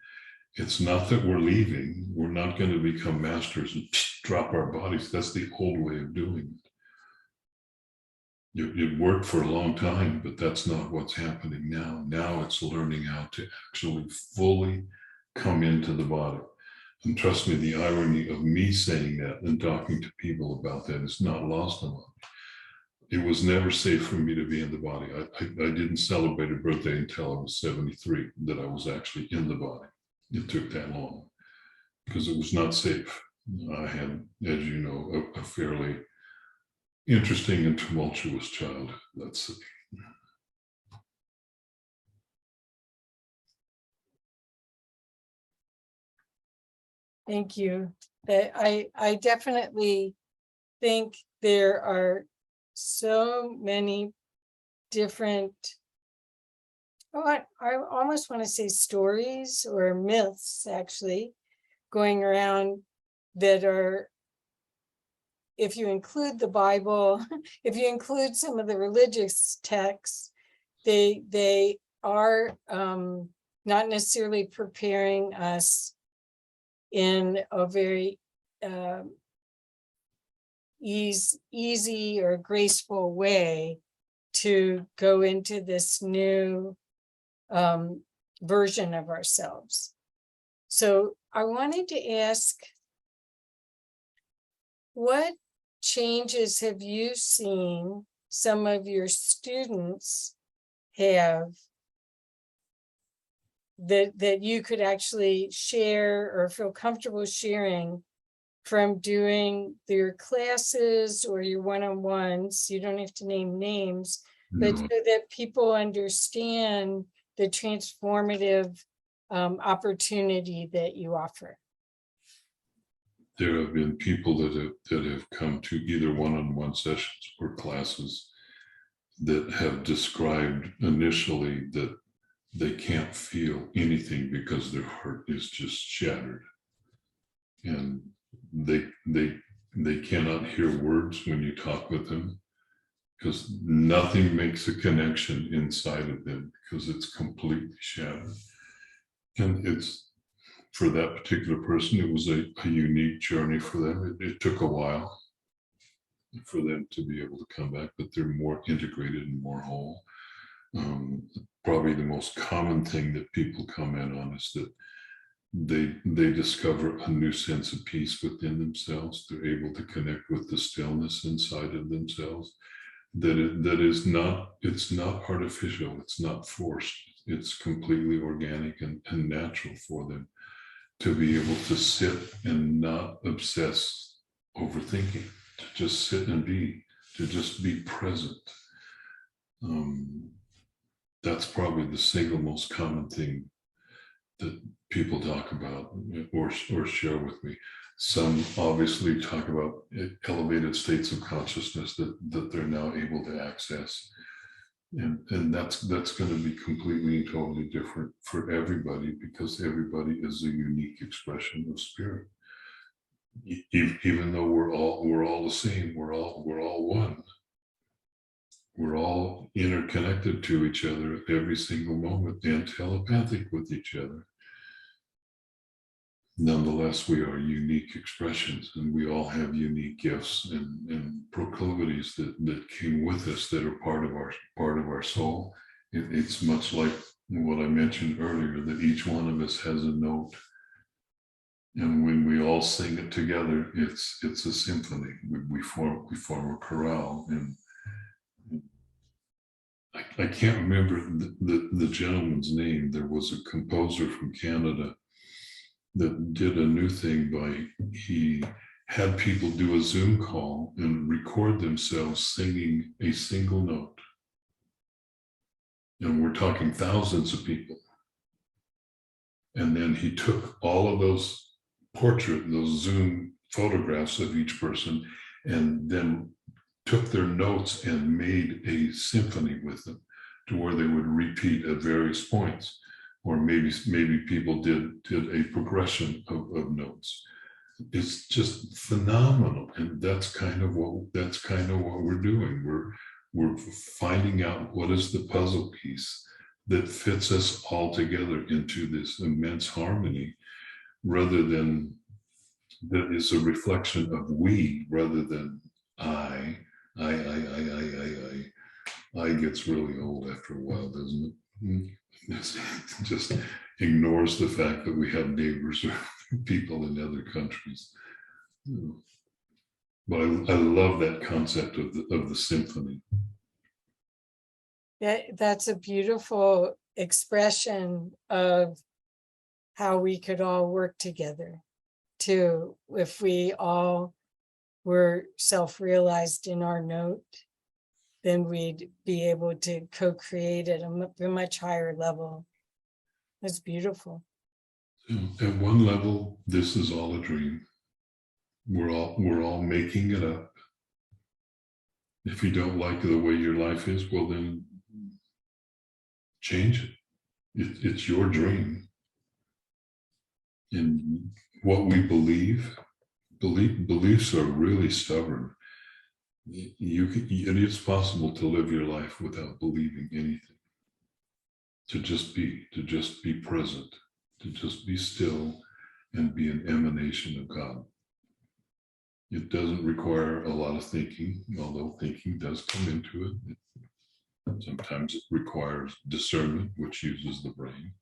It's not that we're leaving. We're not going to become masters and drop our bodies. That's the old way of doing it. It worked for a long time, but that's not what's happening now. Now it's learning how to actually fully come into the body. And trust me, the irony of me saying that and talking to people about that is not lost on them. It was never safe for me to be in the body. I didn't celebrate a birthday until I was 73, that I was actually in the body. It took that long because it was not safe. I had, as you know, a fairly interesting and tumultuous childhood, let's say. Thank you. That I definitely think there are so many different, I almost want to say stories or myths actually going around that are, if you include the Bible, if you include some of the religious texts, they are not necessarily preparing us in a very easy or graceful way to go into this new version of ourselves. So I wanted to ask, what changes have you seen some of your students have that you could actually share or feel comfortable sharing from doing your classes or your one-on-ones? You don't have to name names, but so that people understand the transformative opportunity that you offer. There have been people that have come to either one-on-one sessions or classes that have described initially that they can't feel anything because their heart is just shattered, and they cannot hear words when you talk with them because nothing makes a connection inside of them because it's completely shattered. And it's, for that particular person, it was a unique journey for them. It took a while for them to be able to come back, but they're more integrated and more whole. Probably the most common thing that people comment on is that they discover a new sense of peace within themselves. They're able to connect with the stillness inside of themselves. That is not, it's not artificial, it's not forced. It's completely organic and natural for them to be able to sit and not obsess over thinking, to just sit and be, to just be present. That's probably the single most common thing that people talk about or share with me. Some obviously talk about elevated states of consciousness that they're now able to access. And that's going to be completely and totally different for everybody because everybody is a unique expression of spirit. Even though we're all the same, we're all one. We're all interconnected to each other at every single moment and telepathic with each other. Nonetheless, we are unique expressions, and we all have unique gifts and proclivities that came with us that are part of our soul. It's much like what I mentioned earlier, that each one of us has a note, and when we all sing it together, it's a symphony. We form a chorale, and I can't remember the gentleman's name. There was a composer from Canada that did a new thing by, he had people do a Zoom call and record themselves singing a single note. And we're talking thousands of people. And then he took all of those those Zoom photographs of each person, and then took their notes and made a symphony with them, to where they would repeat at various points, or maybe people did a progression of notes. It's just phenomenal, and that's kind of what we're doing. We're finding out what is the puzzle piece that fits us all together into this immense harmony, rather than that is a reflection of we, rather than I. I gets really old after a while, doesn't it? It just ignores the fact that we have neighbors or people in other countries. But I love that concept of the symphony. That's a beautiful expression of how we could all work together too, if we all were self-realized in our note, then we'd be able to co-create at a much higher level. That's beautiful. At one level, this is all a dream. We're all making it up. If you don't like the way your life is, well then change it. It's your dream. And what we beliefs are really stubborn. It's possible to live your life without believing anything. To just be present, to just be still and be an emanation of God. It doesn't require a lot of thinking, although thinking does come into it. Sometimes it requires discernment, which uses the brain.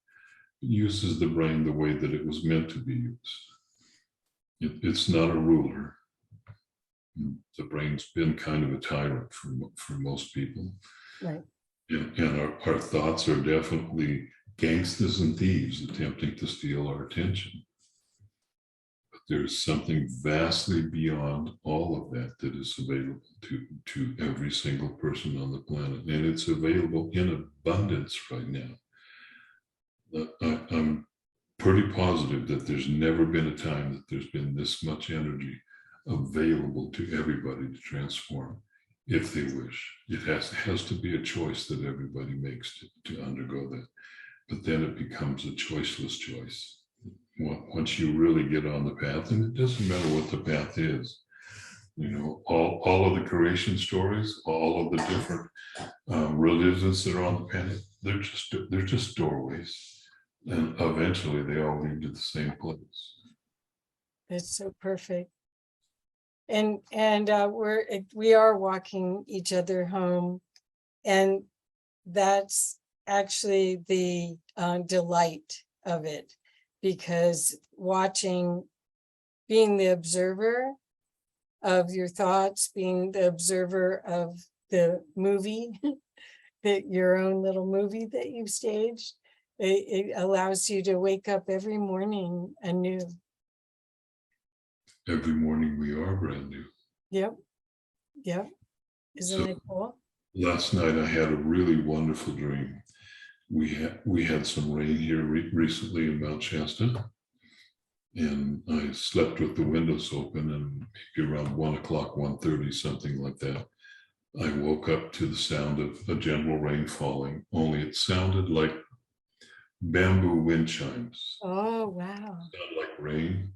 It uses the brain the way that it was meant to be used. It's not a ruler. The brain's been kind of a tyrant for most people. Right. And our thoughts are definitely gangsters and thieves attempting to steal our attention. But there's something vastly beyond all of that is available to every single person on the planet. And it's available in abundance right now. I'm pretty positive that there's never been a time that there's been this much energy available to everybody to transform, if they wish. It has to be a choice that everybody makes to undergo that. But then it becomes a choiceless choice. Once you really get on the path, and it doesn't matter what the path is, you know, all of the creation stories, all of the different religions that are on the planet, they're just doorways. And eventually they all lead to the same place. That's so perfect. And we are walking each other home, and that's actually the delight of it, because being the observer of your thoughts, being the observer of the movie, your own little movie that you've staged, it allows you to wake up every morning anew. Every morning we are brand new. Yep. Isn't it cool? Last night I had a really wonderful dream. We had some rain here recently in Mount Shasta, and I slept with the windows open, and maybe around 1 o'clock, 1:30, something like that, I woke up to the sound of a gentle rain falling, only it sounded like bamboo wind chimes. Oh, wow. It sounded like rain.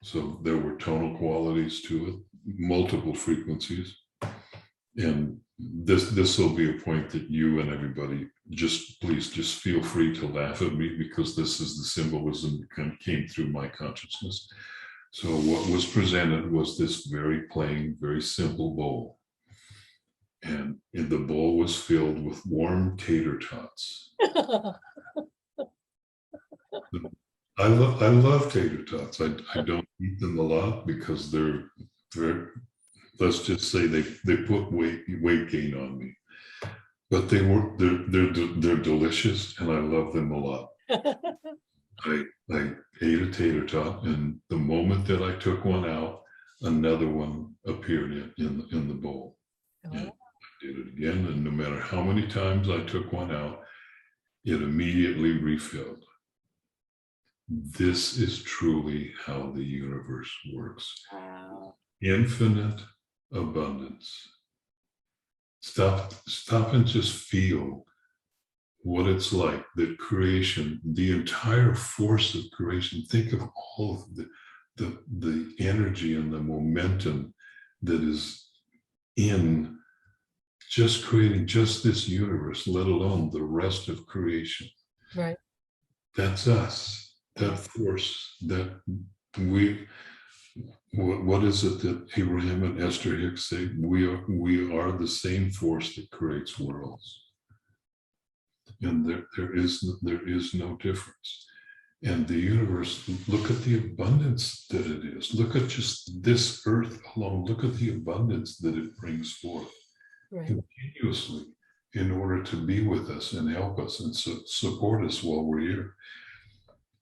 So there were tonal qualities to it, multiple frequencies. And this will be a point that you and everybody please feel free to laugh at me, because this is the symbolism that came through my consciousness. So what was presented was this very plain, very simple bowl. And the bowl was filled with warm tater tots. I love tater tots. I don't eat them a lot because they're let's just say they put weight gain on me. but they're delicious, and I love them a lot. I ate a tater tot, and the moment that I took one out, another one appeared in the bowl. And I did it again, and no matter how many times I took one out, it immediately refilled. This is truly how the universe works. Wow. Infinite abundance. Stop and just feel what it's like, that creation, the entire force of creation. Think of all of the energy and the momentum that is in just creating just this universe, let alone the rest of creation. Right. That's us. That force that what is it that Abraham and Esther Hicks say? We are the same force that creates worlds. And there is no difference. And the universe, look at the abundance that it is. Look at just this earth alone. Look at the abundance that it brings forth continuously in order to be with us and help us and support us while we're here.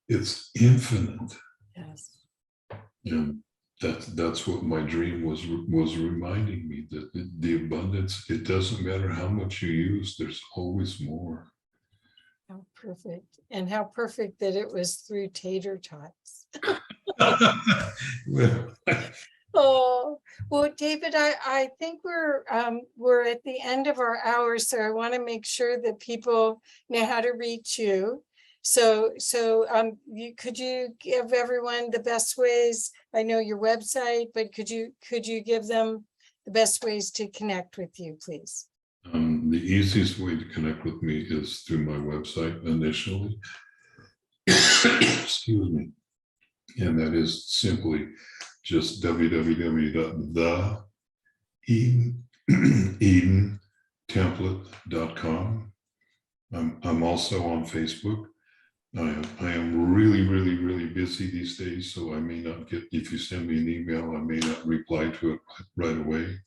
It's infinite. Yes. And that's what my dream was reminding me, that the abundance, it doesn't matter how much you use, there's always more. How perfect. And how perfect that it was through tater tots. Well, Oh, well, David, I think we're at the end of our hour, so I want to make sure that people know how to reach you. So could you give everyone the best ways? I know your website, but could you give them the best ways to connect with you, please? the easiest way to connect with me is through my website initially. Excuse me. And that is simply just www.theedentemplate.com. I'm also on Facebook. I am really busy these days, so I may not get, if you send me an email, I may not reply to it right away.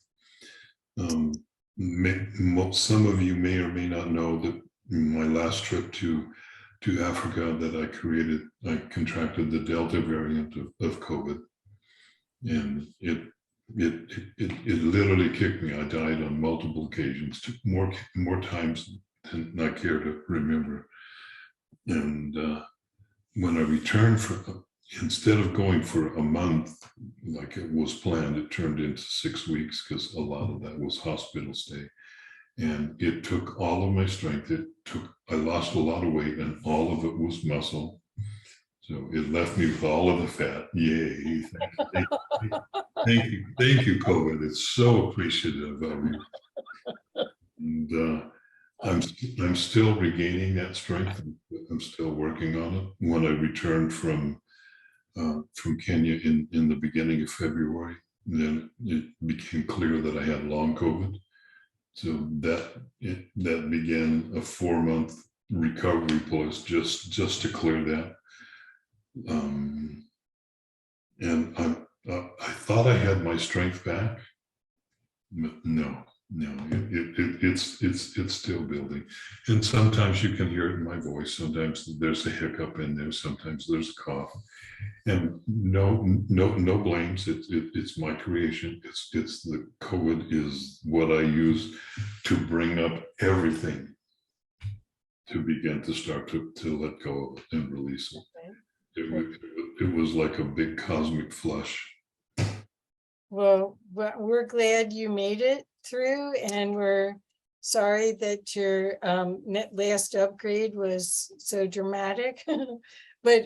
Some of you may or may not know that my last trip to Africa that I contracted the Delta variant of COVID, and it literally kicked me. I died on multiple occasions, more times than I care to remember. And when I returned instead of going for a month like it was planned, it turned into 6 weeks because a lot of that was hospital stay. And it took all of my strength. I lost a lot of weight, and all of it was muscle. So it left me with all of the fat. Yay. Thank you, COVID. It's so appreciative of you. And I'm still regaining that strength. I'm still working on it. When I returned from Kenya in the beginning of February, then it became clear that I had long COVID. So that began a 4-month recovery plus just to clear that. And I thought I had my strength back, but no, it's still building. And sometimes you can hear it in my voice. Sometimes there's a hiccup in there. Sometimes there's a cough. And no blames. It's my creation. It's the COVID is what I use to bring up everything to begin to start to let go of it and release it. It was like a big cosmic flush. Well, we're glad you made it through, and we're sorry that your last upgrade was so dramatic, but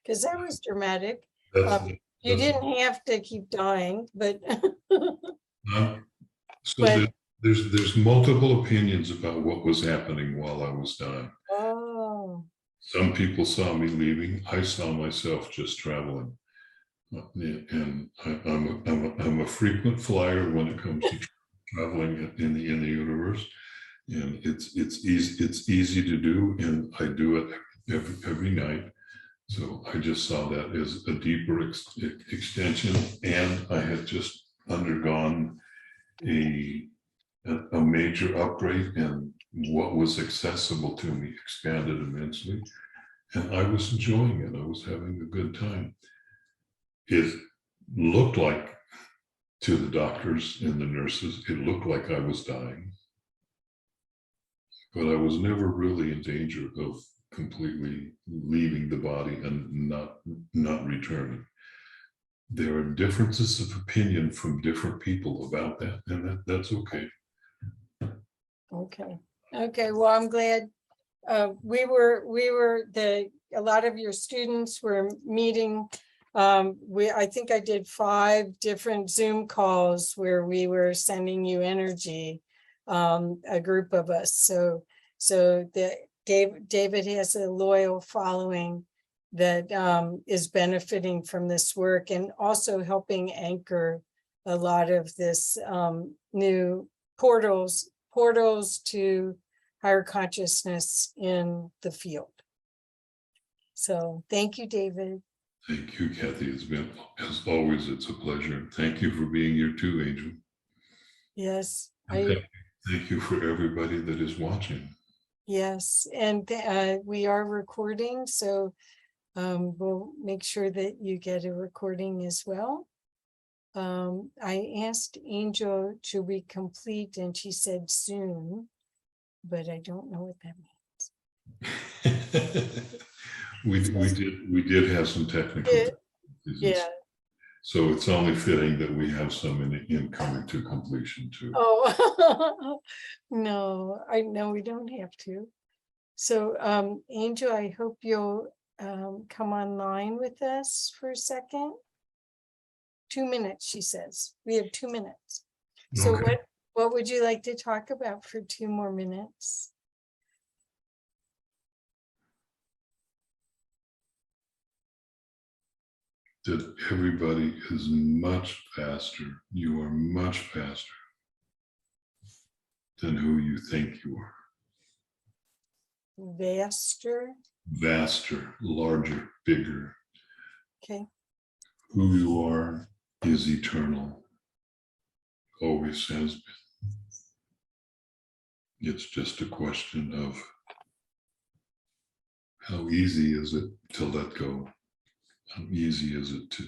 because that was dramatic. You didn't have to keep dying, but so there's multiple opinions about what was happening while I was dying. oh, Some people saw me leaving. I saw myself just traveling. And I'm a frequent flyer when it comes to traveling in the universe, and it's easy to do, and I do it every night. So I just saw that as a deeper extension, and I had just undergone a a major upgrade, and what was accessible to me expanded immensely. And I was enjoying it. I was having a good time. It looked like, to the doctors and the nurses, it looked like I was dying. But I was never really in danger of completely leaving the body and not returning. There are differences of opinion from different people about that, and that's okay. Okay. Okay. Well, I'm glad a lot of your students were meeting. I think I did 5 different Zoom calls where we were sending you energy, a group of us. So David has a loyal following that is benefiting from this work, and also helping anchor a lot of this new portals to higher consciousness in the field. So thank you, David. Thank you, Kathy. It's been, as always, it's a pleasure. Thank you for being here too, Angel. Yes, Thank you for everybody that is watching. yes, and we are recording, so we'll make sure that you get a recording as well. I asked Angel to be complete, and she said soon, but I don't know what that means. we did have some technical difficulties. Yeah. So it's only fitting that we have some in coming to completion too. Oh, no, I know we don't have to. So, Angel, I hope you'll come online with us for a second. 2 minutes, she says. We have 2 minutes. So Okay. what would you like to talk about for 2 more minutes? That everybody is much faster. You are much faster than who you think you are. Vaster. Vaster, larger, bigger. Okay. Who you are is eternal. Always has been. It's just a question of how easy is it to let go? How easy is it to,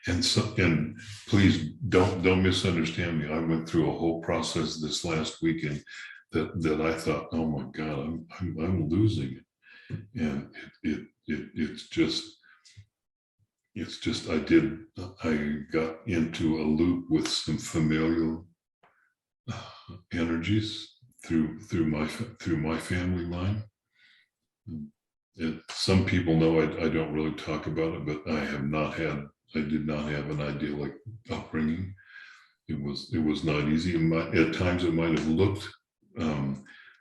and please don't misunderstand me. I went through a whole process this last weekend that I thought, oh my God, I'm losing it. And it's just I got into a loop with some familial energies through my family line. Some people know I don't really talk about it, but I did not have an idyllic upbringing. It was not easy. At times it might have looked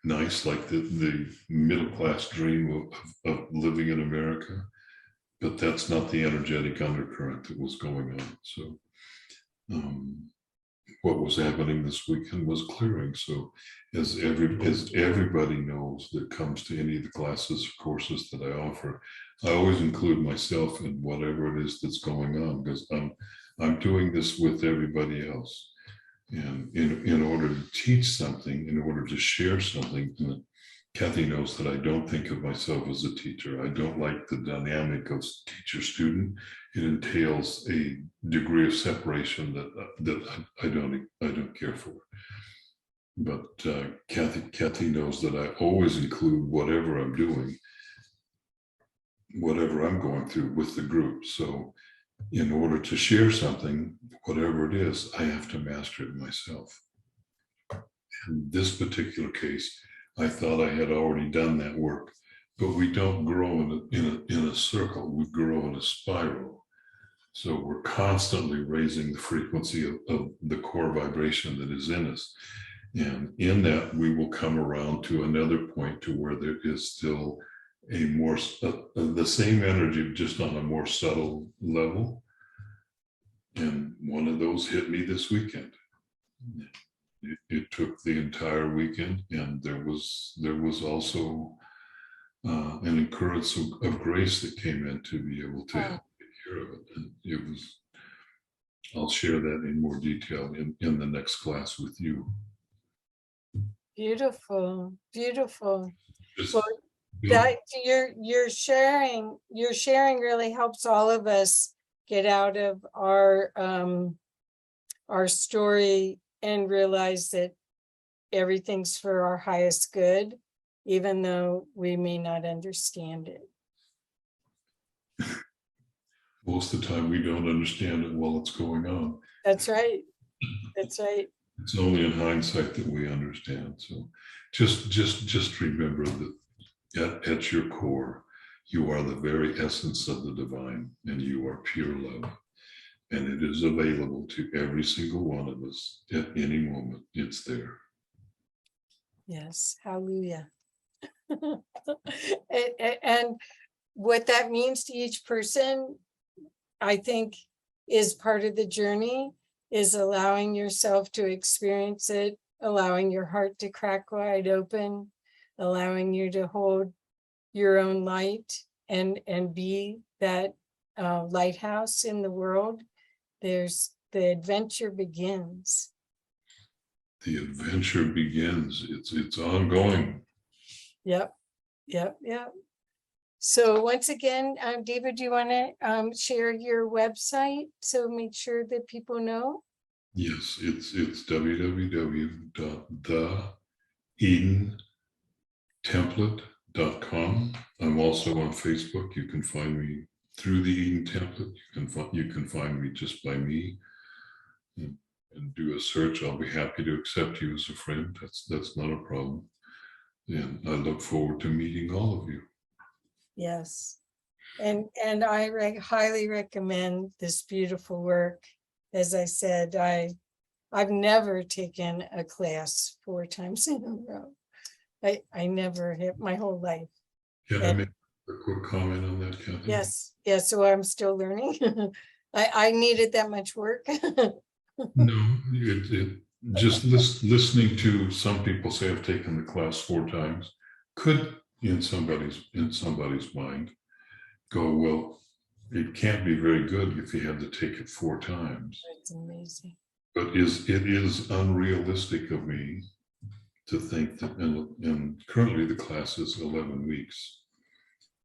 nice, like the middle class dream of living in America, but that's not the energetic undercurrent that was going on. So what was happening this weekend was clearing. So as everybody knows that comes to any of the classes or courses that I offer, I always include myself in whatever it is that's going on, because I'm doing this with everybody else. And in order to teach something, in order to share something, and Kathy knows that I don't think of myself as a teacher. I don't like the dynamic of teacher-student. It entails a degree of separation that I don't care for. But Kathy knows that I always include whatever I'm doing, whatever I'm going through with the group. So in order to share something, whatever it is, I have to master it myself. In this particular case, I thought I had already done that work, but we don't grow in a circle. We grow in a spiral. So we're constantly raising the frequency of the core vibration that is in us. And in that, we will come around to another point to where there is still the same energy, just on a more subtle level. And one of those hit me this weekend. It took the entire weekend, and there was also an occurrence of grace that came in to be able to help take care of it. And I'll share that in more detail in the next class with you. Beautiful, beautiful. Just, Well, you know, that you're sharing really helps all of us get out of our story and realize that everything's for our highest good, even though we may not understand it. most of the time we don't understand it while it's going on. That's right. That's right. It's only in hindsight that we understand. So just remember that at your core, you are the very essence of the divine, and you are pure love. And it is available to every single one of us at any moment. It's there. Yes. Hallelujah. And what that means to each person, I think, is part of the journey, is allowing yourself to experience it, allowing your heart to crack wide open, allowing you to hold your own light and be that lighthouse in the world. The adventure begins. The adventure begins. It's ongoing. Yep. So once again, David, do you want to share your website so make sure that people know? Yes, it's www.theedentemplate.com. I'm also on Facebook. You can find me through the Eden Template. You can find me just by me, and do a search. I'll be happy to accept you as a friend. That's not a problem. And I look forward to meeting all of you. Yes. And I highly recommend this beautiful work. As I said, I've never taken a class 4 times in a row. I never hit my whole life. Can I make a quick comment on that, Kathy? Yes. So I'm still learning. I needed that much work. No, just listening to some people say I've taken the class 4 times could, in somebody's mind, go, well, it can't be very good if you had to take it 4 times. It's amazing. But it is unrealistic of me to think that, and currently the class is 11 weeks.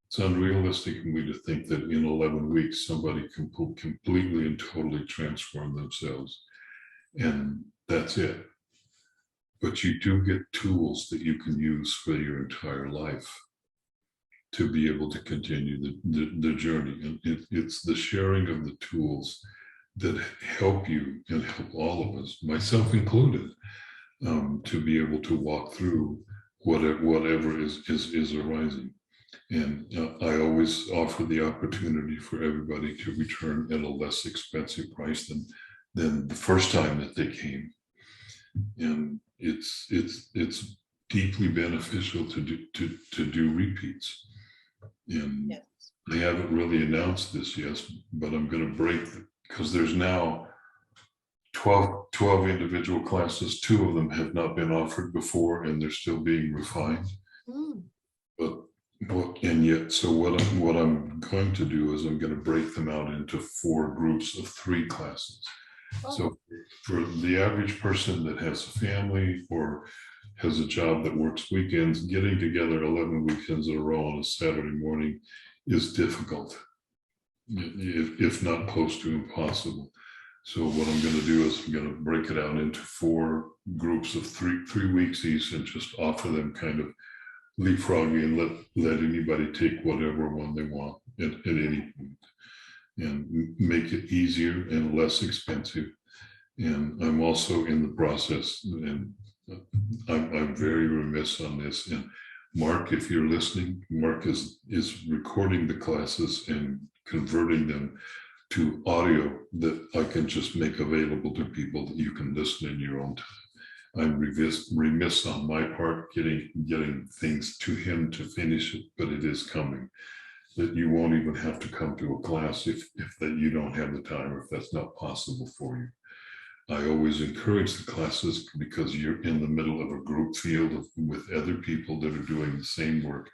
It's unrealistic of me to think that in 11 weeks somebody can completely and totally transform themselves, and that's it. But you do get tools that you can use for your entire life to be able to continue the journey. And it's the sharing of the tools that help you and help all of us, myself included, to be able to walk through whatever is arising. And I always offer the opportunity for everybody to return at a less expensive price than the first time that they came. And it's deeply beneficial to do repeats. And Yes. I haven't really announced this yet, but I'm going to break, because there's now 12 individual classes. 2 of them have not been offered before, and they're still being refined. So what I'm going to do is I'm going to break them out into 4 groups of 3 classes. So for the average person that has a family or has a job that works weekends, getting together 11 weekends in a row on a Saturday morning is difficult, if not close to impossible. So what I'm going to do is I'm going to break it out into 4 groups of 3 weeks each, and just offer them kind of leapfrogging and let anybody take whatever one they want at any point, and make it easier and less expensive. And I'm also in the process, and I'm very remiss on this. And Mark, if you're listening, Mark is recording the classes and converting them to audio that I can just make available to people that you can listen in your own time. I'm remiss on my part getting things to him to finish it, but it is coming. That you won't even have to come to a class if that you don't have the time, or if that's not possible for you. I always encourage the classes because you're in the middle of a group field with other people that are doing the same work.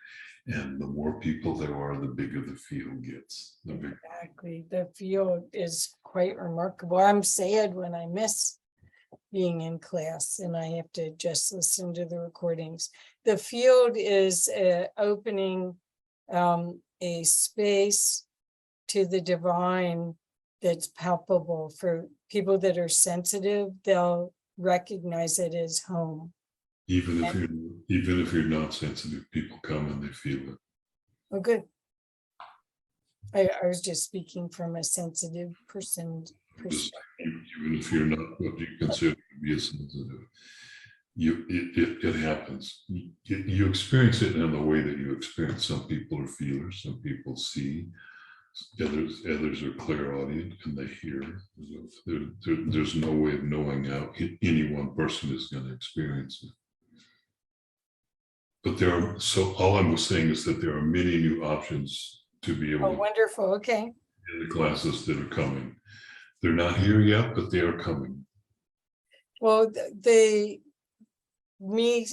And the more people there are, the bigger the field gets. Exactly. The field is quite remarkable. I'm sad when I miss being in class, and I have to just listen to the recordings. The field is opening a space to the divine that's palpable for people that are sensitive. They'll recognize it as home. Even if you're not sensitive, people come and they feel it. Oh, good. I was just speaking from a sensitive person. Just, even if you're not what you consider to be a sensitive, it happens. You experience it in the way that you experience. Some people are feelers, some people see, others are clairaudient and they hear. There's no way of knowing how any one person is going to experience it. But so all I'm saying is that there are many new options to be able Oh, wonderful. Okay. in the classes that are coming. They're not here yet, but they are coming. Well, me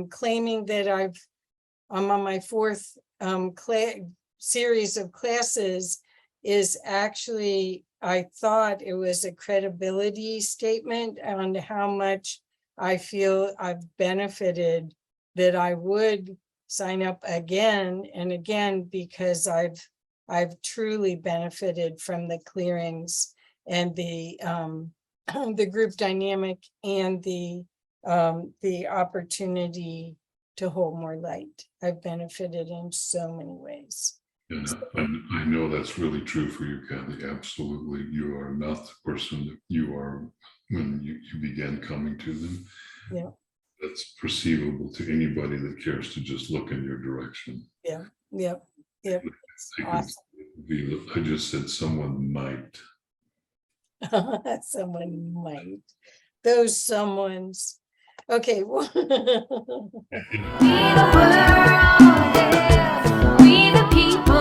claiming that I'm on my fourth series of classes is actually, I thought it was a credibility statement on how much I feel I've benefited, that I would sign up again and again, because I've truly benefited from the clearings and the group dynamic and the opportunity to hold more light. I've benefited in so many ways. And I know that's really true for you, Kathy. Absolutely. You are not the person that you are when you began coming to them. Yeah. That's perceivable to anybody that cares to just look in your direction. Yeah. Yep. Yep. Awesome. I just said someone might. Someone might. Those someones. Okay. We the world, yeah. We the people.